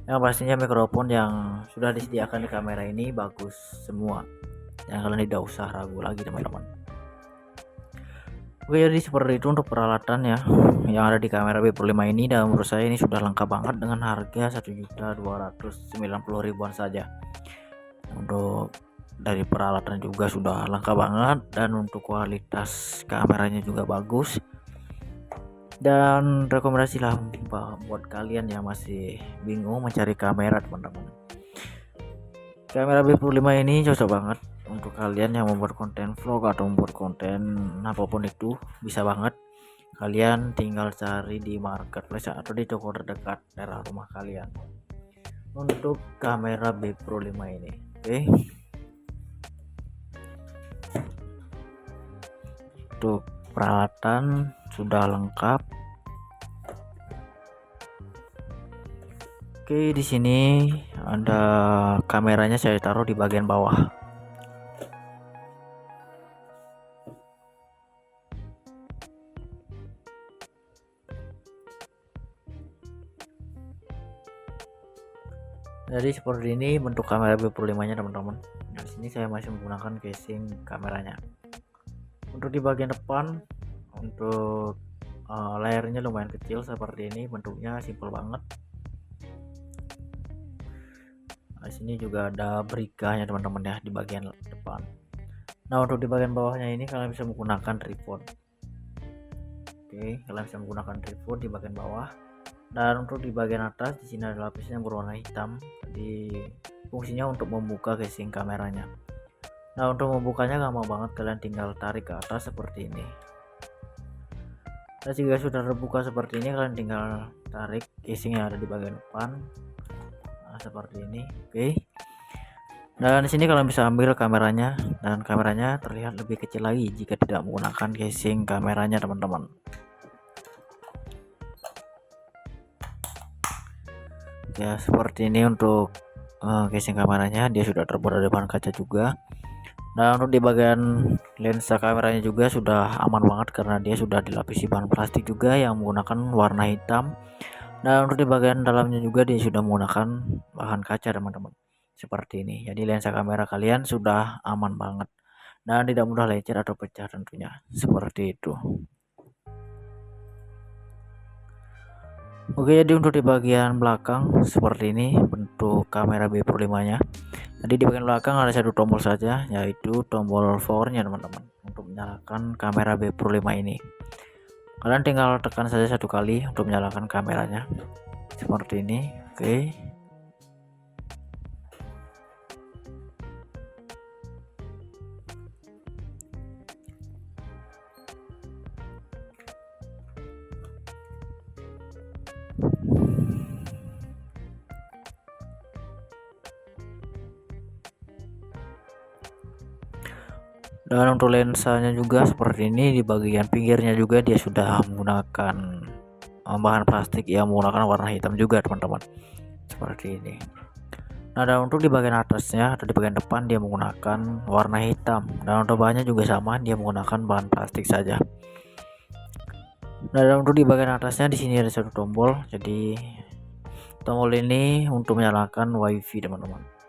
Yang pastinya mikrofon yang sudah disediakan di kamera ini bagus semua, dan kalian tidak usah ragu lagi teman-teman. Oke, jadi seperti itu untuk peralatan ya yang ada di kamera B5 ini, dan menurut saya ini sudah lengkap banget dengan harga 1.290.000-an saja. Untuk dari peralatan juga sudah lengkap banget, dan untuk kualitas kameranya juga bagus, dan rekomendasi lah buat kalian yang masih bingung mencari kamera teman-teman. Kamera B5 ini cocok banget untuk kalian yang membuat konten vlog atau membuat konten apapun itu, bisa banget. Kalian tinggal cari di marketplace atau di toko terdekat daerah rumah kalian untuk kamera B5 ini. Oke. Untuk peralatan sudah lengkap. Oke, di sini ada kameranya, saya taruh di bagian bawah. Jadi seperti ini bentuk kamera B5-nya teman-teman. Di sini saya masih menggunakan casing kameranya. Untuk di bagian depan, untuk layarnya lumayan kecil seperti ini, bentuknya simple banget. Nah, di sini juga ada berikanya teman-teman ya di bagian depan. Nah, untuk di bagian bawahnya ini kalian bisa menggunakan tripod. Oke, kalian bisa menggunakan tripod di bagian bawah. Dan untuk di bagian atas di sini ada lapisan yang berwarna hitam. Jadi fungsinya untuk membuka casing kameranya. Nah, untuk membukanya gampang banget, kalian tinggal tarik ke atas seperti ini. Nah, jika sudah terbuka seperti ini, kalian tinggal tarik casing yang ada di bagian depan. Nah, seperti ini. Oke. Dan di sini kalian bisa ambil kameranya, dan kameranya terlihat lebih kecil lagi jika tidak menggunakan casing kameranya teman-teman. Ya, seperti ini untuk casing kameranya, dia sudah terbuat dari bahan kaca juga. Nah, untuk di bagian lensa kameranya juga sudah aman banget karena dia sudah dilapisi bahan plastik juga yang menggunakan warna hitam. Nah, untuk di bagian dalamnya juga dia sudah menggunakan bahan kaca teman-teman, seperti ini. Jadi lensa kamera kalian sudah aman banget dan tidak mudah lecet atau pecah tentunya, seperti itu. Oke, jadi untuk di bagian belakang seperti ini bentuk kamera B5 nya. Jadi di bagian belakang ada satu tombol saja, yaitu tombol powernya teman-teman, untuk menyalakan kamera B5 ini. Kalian tinggal tekan saja satu kali untuk menyalakan kameranya, seperti ini. Oke. Dan untuk lensanya juga seperti ini, di bagian pinggirnya juga dia sudah menggunakan bahan plastik yang menggunakan warna hitam juga teman-teman, seperti ini. Nah, dan untuk di bagian atasnya atau di bagian depan dia menggunakan warna hitam, dan untuk bahannya juga sama, dia menggunakan bahan plastik saja. Nah, dan untuk di bagian atasnya di sini ada satu tombol, jadi tombol ini untuk menyalakan WiFi teman-teman.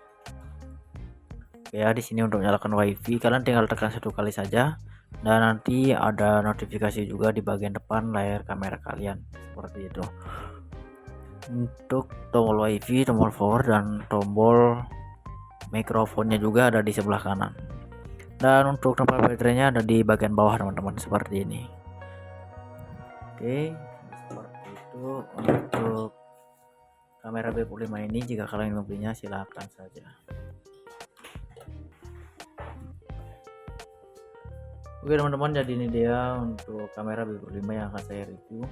Ya, di sini untuk menyalakan WiFi kalian tinggal tekan satu kali saja, dan nanti ada notifikasi juga di bagian depan layar kamera kalian, seperti itu. Untuk tombol WiFi, tombol power, dan tombol mikrofonnya juga ada di sebelah kanan. Dan untuk tempat baterainya ada di bagian bawah teman-teman, seperti ini. Oke, seperti itu untuk kamera B45 ini. Jika kalian ingin membelinya silahkan saja. Oke teman-teman, jadi ini dia untuk kamera B45 yang akan saya review.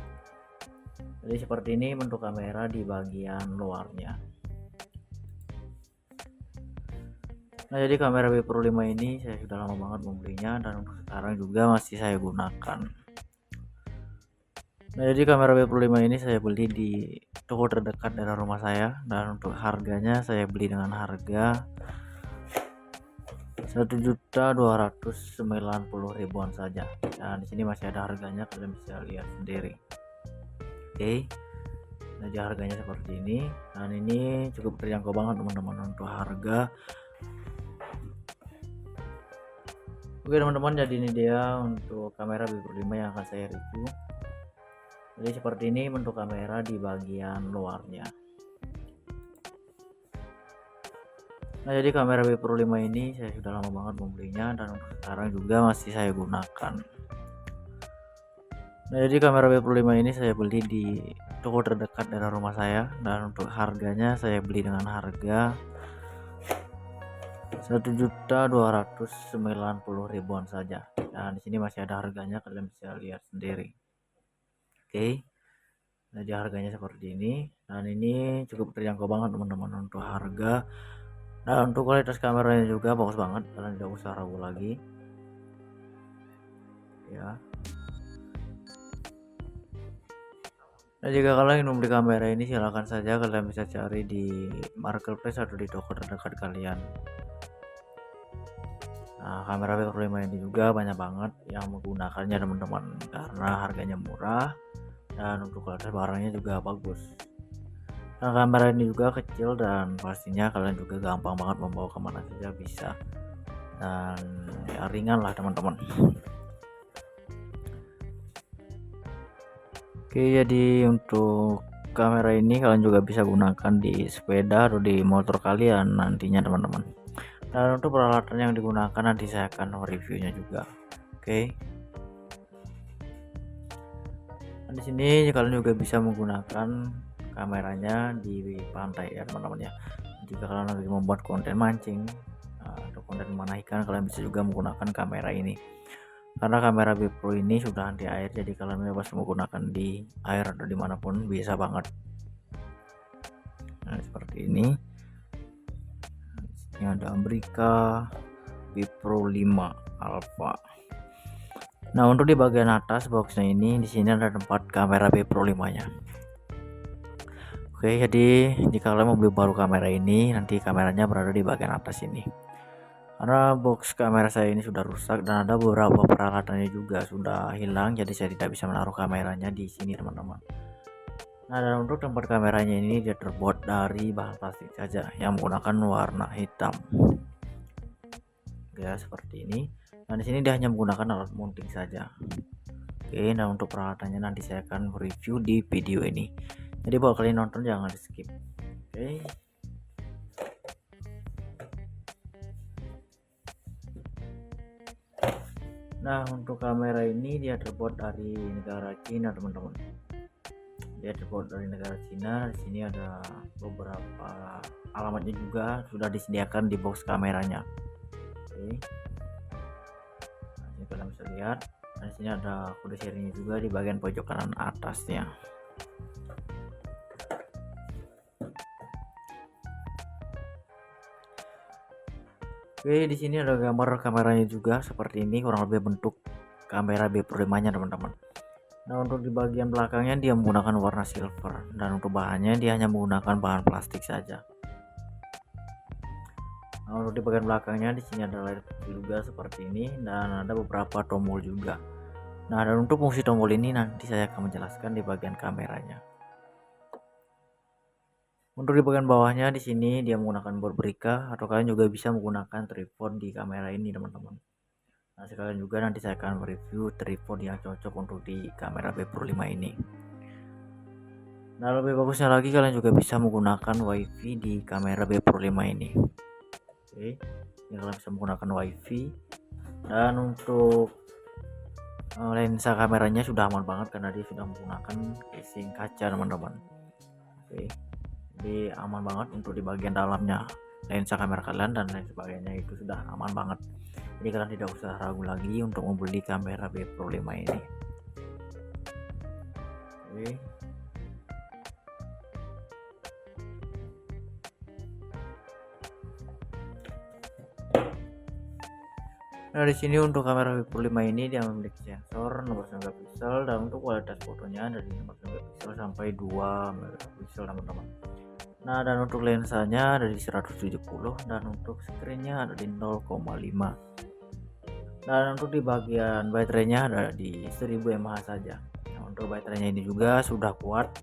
Jadi seperti ini bentuk kamera di bagian luarnya. Nah, jadi kamera B45 ini saya sudah lama banget membelinya dan untuk sekarang juga masih saya gunakan. Nah, jadi kamera B45 ini saya beli di toko terdekat dari rumah saya, dan untuk harganya saya beli dengan harga 1.290.000-an saja. Dan di sini masih ada harganya, kalian bisa lihat sendiri. Oke. Nah, jadi harganya seperti ini, dan ini cukup terjangkau banget teman-teman untuk harga. Oke teman-teman, jadi ini dia untuk kamera B45 yang akan saya review. Jadi seperti ini bentuk kamera di bagian luarnya. Nah, jadi kamera B45 ini saya sudah lama banget membelinya dan untuk sekarang juga masih saya gunakan. Nah, jadi kamera B45 ini saya beli di toko terdekat dari rumah saya, dan untuk harganya saya beli dengan harga 1.290.000-an saja. Dan di sini masih ada harganya, kalian bisa lihat sendiri. Oke. Nah, jadi harganya seperti ini, dan ini cukup terjangkau banget teman-teman untuk harga. Nah, untuk kualitas kameranya juga bagus banget, kalian tidak usah ragu lagi ya. Nah, jika kalian ingin membeli kamera ini silahkan saja, kalian bisa cari di marketplace atau di toko terdekat kalian. Nah, kamera B45 ini juga banyak banget yang menggunakannya teman-teman, karena harganya murah dan untuk kualitas barangnya juga bagus. Nah, kamera ini juga kecil dan pastinya kalian juga gampang banget membawa kemana saja bisa, dan ya ringan lah teman-teman. Oke, jadi untuk kamera ini kalian juga bisa gunakan di sepeda atau di motor kalian nantinya teman-teman. Dan untuk peralatan yang digunakan nanti saya akan reviewnya juga. Oke. Nah, di sini kalian juga bisa menggunakan kameranya di pantai ya teman-teman ya. Jika kalian lagi membuat konten mancing atau konten mana ikan, kalian bisa juga menggunakan kamera ini. Karena kamera GoPro ini sudah anti air, jadi kalian bebas menggunakan di air atau dimanapun bisa banget. Nah, seperti ini. Ini ada Amerika GoPro 5 Alpha. Nah, untuk di bagian atas boxnya ini, di sini ada tempat kamera GoPro 5-nya. Oke, jadi jika kalian mau beli baru kamera ini, nanti kameranya berada di bagian atas ini. Karena box kamera saya ini sudah rusak dan ada beberapa peralatannya juga sudah hilang, jadi saya tidak bisa menaruh kameranya di sini teman-teman. Nah, dan untuk tempat kameranya ini dia terbuat dari bahan plastik saja yang menggunakan warna hitam. Ya, seperti ini. Dan di sini dia hanya menggunakan alat mounting saja. Oke, nah untuk peralatannya nanti saya akan review di video ini. Jadi buat kalian nonton jangan di skip. Oke. Nah, untuk kamera ini dia terbuat dari negara Cina teman-teman. Dia terbuat dari negara Cina. Di sini ada beberapa alamatnya juga sudah disediakan di box kameranya. Oke. Nah, ini kalian bisa lihat. Nah, di sini ada kode serinya juga di bagian pojok kanan atasnya. Oke, di sini ada gambar kameranya juga seperti ini, kurang lebih bentuk kamera B45-nya teman-teman. Nah, untuk di bagian belakangnya dia menggunakan warna silver, dan untuk bahannya dia hanya menggunakan bahan plastik saja. Nah, untuk di bagian belakangnya di sini ada layar kecil juga seperti ini, dan ada beberapa tombol juga. Nah, dan untuk fungsi tombol ini nanti saya akan menjelaskan di bagian kameranya. Untuk di bagian bawahnya di sini dia menggunakan board Brica, atau kalian juga bisa menggunakan tripod di kamera ini teman-teman. Nah, sekalian juga nanti saya akan mereview tripod yang cocok untuk di kamera B45 ini. Nah, lebih bagusnya lagi kalian juga bisa menggunakan WiFi di kamera B45 ini. Oke, ini kalian bisa menggunakan WiFi. Dan untuk lensa kameranya sudah aman banget karena dia sudah menggunakan casing kaca teman-teman. Oke, jadi aman banget untuk di bagian dalamnya lensa kamera kalian dan lain sebagainya, itu sudah aman banget. Jadi kalian tidak usah ragu lagi untuk membeli kamera B Pro 5 ini. Oke. Nah, di sini untuk kamera B Pro 5 ini dia memiliki sensor 16 megapiksel dan untuk kualitas fotonya dari 16 megapiksel sampai 2 megapiksel teman-teman. Nah, dan untuk lensanya ada di 170 dan untuk screennya ada di 0,5. Dan untuk di bagian baterainya ada di 1000 mAh saja. Nah, untuk baterainya ini juga sudah kuat.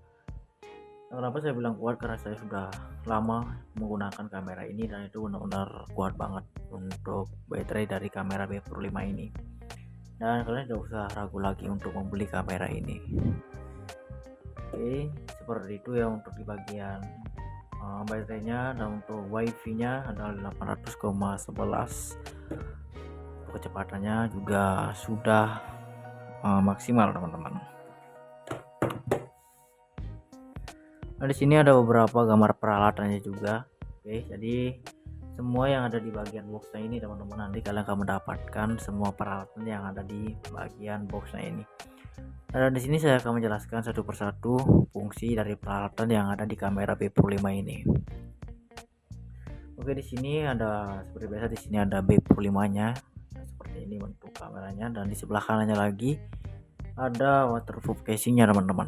Kenapa saya bilang kuat? Karena saya sudah lama menggunakan kamera ini dan itu benar-benar kuat banget untuk baterai dari kamera B Pro 5 ini. Dan kalian tidak usah ragu lagi untuk membeli kamera ini. Oke, seperti itu ya untuk di bagian baterainya. Dan untuk wifi nya adalah 800,11. Kecepatannya juga sudah maksimal teman-teman. Nah, di sini ada beberapa gambar peralatannya juga. Oke, jadi semua yang ada di bagian boxnya ini teman-teman, nanti kalian akan mendapatkan semua peralatan yang ada di bagian boxnya ini. Nah, di sini saya akan menjelaskan satu persatu fungsi dari peralatan yang ada di kamera B Pro 5 ini. Oke, di sini ada seperti biasa, di sini ada B Pro 5-nya. Nah, seperti ini bentuk kameranya, dan di sebelah kanannya lagi ada waterproof casingnya teman-teman.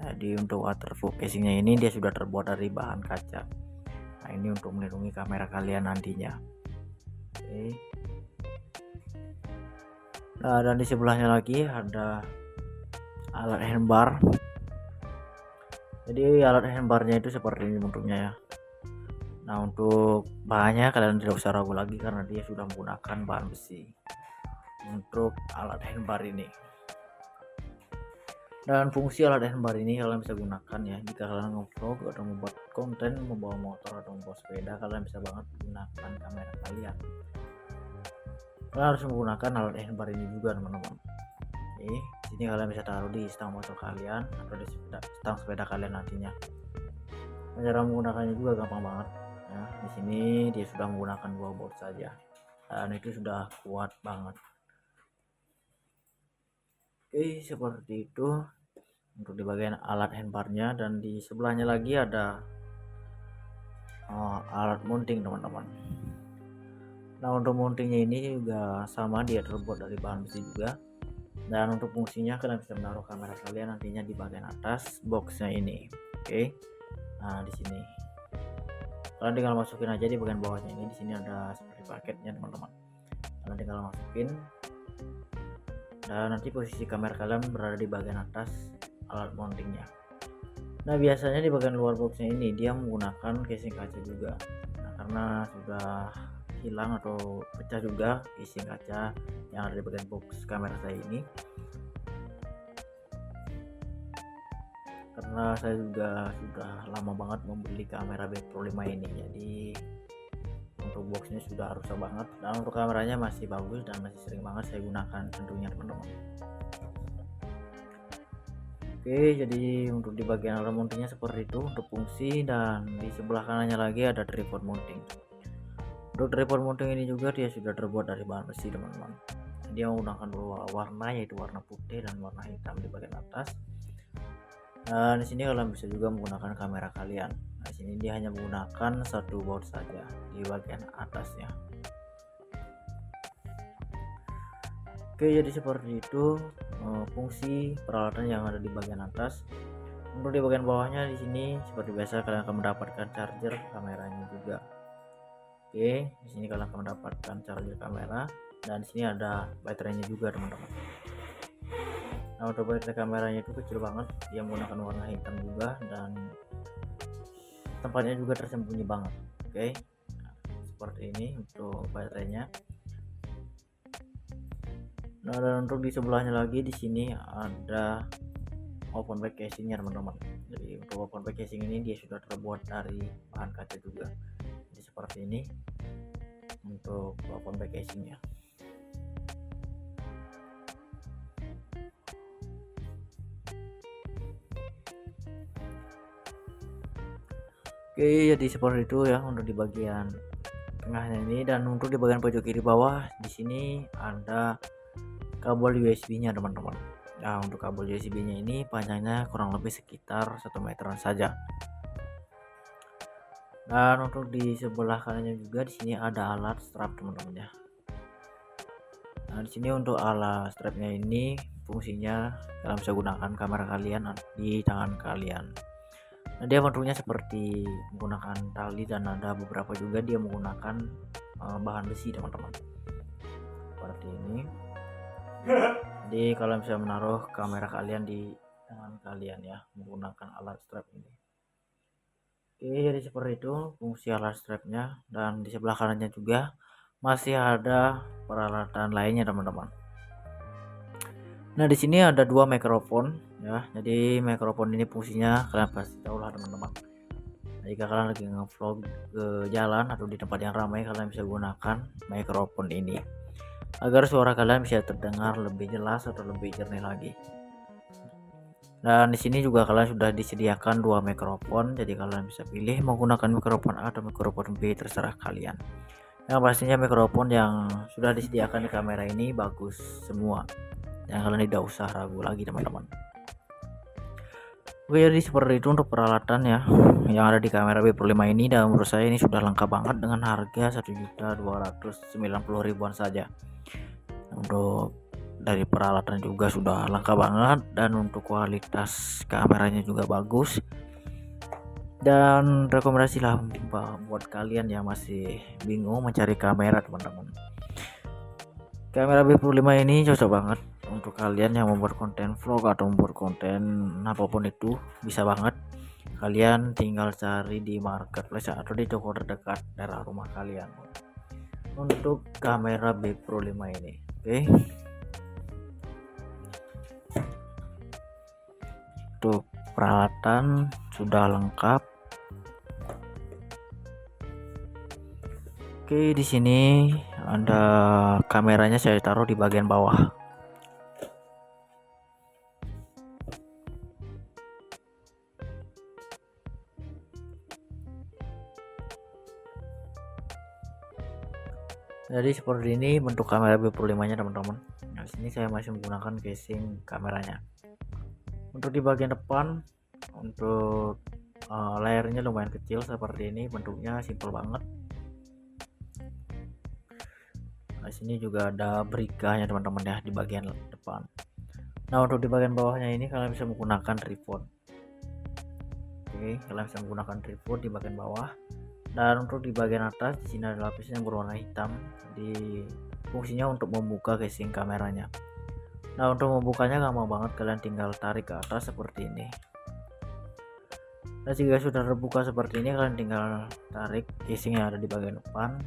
Jadi untuk waterproof casingnya ini dia sudah terbuat dari bahan kaca. Nah, ini untuk melindungi kamera kalian nantinya. Oke. Nah, dan di sebelahnya lagi ada alat handbar. Jadi alat handbarnya itu seperti ini bentuknya ya. Nah, untuk bahannya kalian tidak usah ragu lagi karena dia sudah menggunakan bahan besi untuk alat handbar ini. Dan fungsi alat handbar ini kalian bisa gunakan ya jika kalian nge-vlog atau membuat konten membawa motor atau membawa sepeda, kalian bisa banget gunakan kamera kalian. Kalian harus menggunakan alat handbar ini juga teman-teman. Oke, sini kalian bisa taruh di stang motor kalian atau di stang sepeda kalian nantinya. Cara menggunakannya juga gampang banget ya. Di sini dia sudah menggunakan 2 bolt saja dan itu sudah kuat banget. Oke, seperti itu untuk di bagian alat handbarnya. Dan di sebelahnya lagi ada alat mounting teman-teman. Nah, untuk mountingnya ini juga sama, dia terbuat dari bahan besi juga. Dan untuk fungsinya kalian bisa menaruh kamera kalian nantinya di bagian atas boxnya ini. Oke, nah di sini kalian tinggal masukin aja di bagian bawahnya ini. Di sini ada seperti paketnya teman-teman, kalian tinggal masukin dan nanti posisi kamera kalian berada di bagian atas alat mountingnya. Nah, biasanya di bagian luar boxnya ini dia menggunakan casing kaca juga. Nah, karena sudah hilang atau pecah juga casing kaca yang ada di bagian box kamera saya ini, karena saya juga sudah lama banget membeli kamera B Pro 5 ini, jadi untuk boxnya sudah rusak banget. Dan untuk kameranya masih bagus dan masih sering banget saya gunakan tentunya teman-teman. Oke, jadi untuk di bagian alat mountingnya seperti itu untuk fungsi. Dan di sebelah kanannya lagi ada tripod mounting. Untuk tripod mounting ini juga dia sudah terbuat dari bahan besi teman-teman. Dia menggunakan dua warna, yaitu warna putih dan warna hitam di bagian atas. Dan di sini kalian bisa juga menggunakan kamera kalian. Nah, di sini dia hanya menggunakan satu baut saja di bagian atasnya. Oke, jadi seperti itu fungsi peralatan yang ada di bagian atas. Untuk di bagian bawahnya di sini seperti biasa kalian akan mendapatkan charger kameranya juga. Oke, di sini kalian akan mendapatkan charger kamera dan di sini ada baterainya juga teman-teman. Nah, untuk baterai kameranya itu kecil banget, dia menggunakan warna hitam juga dan tempatnya juga tersembunyi banget. Oke, nah, seperti ini untuk baterainya. Nah, dan untuk di sebelahnya lagi di sini ada open back casingnya teman-teman. Jadi untuk open back casing ini dia sudah terbuat dari bahan kaca juga. Jadi seperti ini untuk open back casingnya. Oke, jadi seperti itu ya untuk di bagian tengahnya ini, dan untuk di bagian pojok kiri bawah di sini ada kabel USB-nya teman-teman. Nah, untuk kabel USB-nya ini panjangnya kurang lebih sekitar 1 meteran saja. Dan untuk di sebelah kanannya juga di sini ada alat strap teman-teman ya. Nah, di sini untuk alat strapnya ini fungsinya kalian bisa gunakan kamera kalian di tangan kalian. Nah, dia bentuknya seperti menggunakan tali, dan ada beberapa juga dia menggunakan bahan besi teman-teman. Seperti ini. Jadi kalian bisa menaruh kamera kalian di tangan kalian ya menggunakan alat strap ini. Oke, jadi seperti itu fungsi alat strapnya, dan di sebelah kanannya juga masih ada peralatan lainnya teman-teman. Nah, di sini ada dua mikrofon ya. Jadi mikrofon ini fungsinya kalian pasti tahu lah teman-teman. Nah, jika kalian lagi nge-vlog ke jalan atau di tempat yang ramai, kalian bisa gunakan mikrofon ini agar suara kalian bisa terdengar lebih jelas atau lebih jernih lagi. Dan di sini juga kalian sudah disediakan dua mikrofon, jadi kalian bisa pilih menggunakan mikrofon A atau mikrofon B, terserah kalian. Yang pastinya mikrofon yang sudah disediakan di kamera ini bagus semua, dan kalian tidak usah ragu lagi teman-teman. Oke, jadi seperti itu untuk peralatan ya yang ada di kamera B Pro 5 ini, dan menurut saya ini sudah lengkap banget dengan harga 1.290.000-an saja. Untuk dari peralatan juga sudah lengkap banget, dan untuk kualitas kameranya juga bagus, dan rekomendasi lah buat kalian yang masih bingung mencari kamera teman-teman. Kamera B Pro 5 ini cocok banget untuk kalian yang membuat konten vlog atau membuat konten apapun itu, bisa banget. Kalian tinggal cari di marketplace atau di toko terdekat daerah rumah kalian untuk kamera B Pro 5 ini. Oke. Untuk peralatan sudah lengkap. Oke, di sini ada kameranya, saya taruh di bagian bawah. Jadi seperti ini bentuk kamera B Pro 5 nya teman-teman. Nah, sini saya masih menggunakan casing kameranya. Untuk di bagian depan, untuk layarnya lumayan kecil seperti ini, bentuknya simple banget. Nah, sini juga ada berikanya teman-teman ya di bagian depan. Nah, untuk di bagian bawahnya ini kalian bisa menggunakan tripod. Oke, kalian bisa menggunakan tripod di bagian bawah. Dan untuk di bagian atas di sini ada lapisan yang berwarna hitam. Di fungsinya untuk membuka casing kameranya. Nah, untuk membukanya gampang banget, kalian tinggal tarik ke atas seperti ini. Nah, jika sudah terbuka seperti ini, kalian tinggal tarik casing yang ada di bagian depan.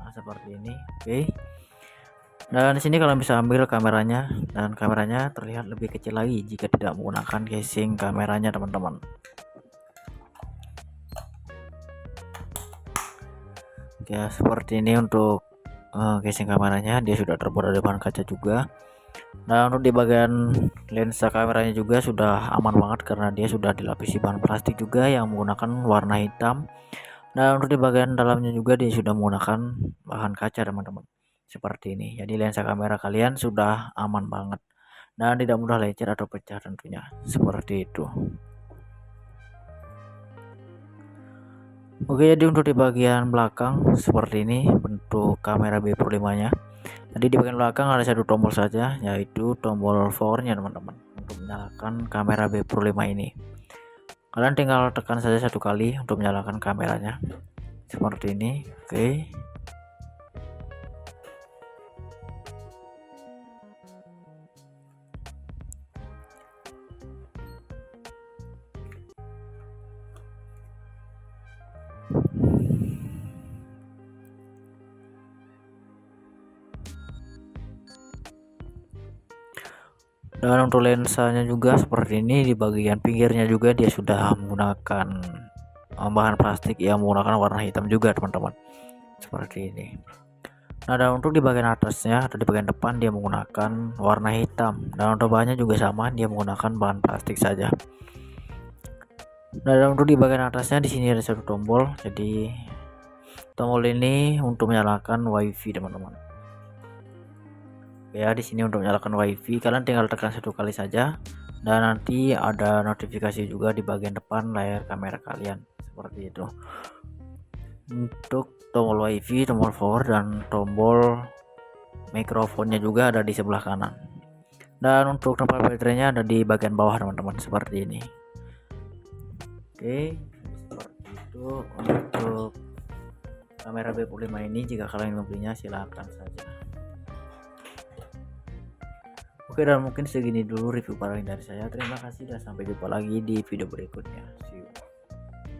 Nah, seperti ini. Oke. Dan di sini kalian bisa ambil kameranya, dan kameranya terlihat lebih kecil lagi jika tidak menggunakan casing kameranya teman-teman. Ya, seperti ini untuk casing kameranya, dia sudah terbuat dari bahan kaca juga. Nah, untuk di bagian lensa kameranya juga sudah aman banget karena dia sudah dilapisi bahan plastik juga yang menggunakan warna hitam. Nah, untuk di bagian dalamnya juga dia sudah menggunakan bahan kaca teman-teman, seperti ini. Jadi lensa kamera kalian sudah aman banget dan tidak mudah lecet atau pecah tentunya, seperti itu. Oke, jadi untuk di bagian belakang seperti ini bentuk kamera B Pro 5 nya. Jadi di bagian belakang ada satu tombol saja, yaitu tombol power nya teman-teman, untuk menyalakan kamera B Pro 5 ini. Kalian tinggal tekan saja satu kali untuk menyalakan kameranya, seperti ini. Oke. Dan untuk lensanya juga seperti ini, di bagian pinggirnya juga dia sudah menggunakan bahan plastik yang menggunakan warna hitam juga teman-teman, seperti ini. Nah, dan untuk di bagian atasnya atau di bagian depan dia menggunakan warna hitam, dan untuk bahannya juga sama, dia menggunakan bahan plastik saja. Nah, untuk di bagian atasnya di sini ada satu tombol. Jadi tombol ini untuk menyalakan WiFi, teman-teman. Ya, di sini untuk menyalakan WiFi kalian tinggal tekan satu kali saja, dan nanti ada notifikasi juga di bagian depan layar kamera kalian seperti itu. Untuk tombol WiFi, tombol power, dan tombol mikrofonnya juga ada di sebelah kanan. Dan untuk tempat baterainya ada di bagian bawah, teman-teman, seperti ini. Oke, seperti itu untuk kamera B45 ini. Jika kalian membelinya silahkan saja. Oke, dan mungkin segini dulu review paling dari saya. Terima kasih dan sampai jumpa lagi di video berikutnya.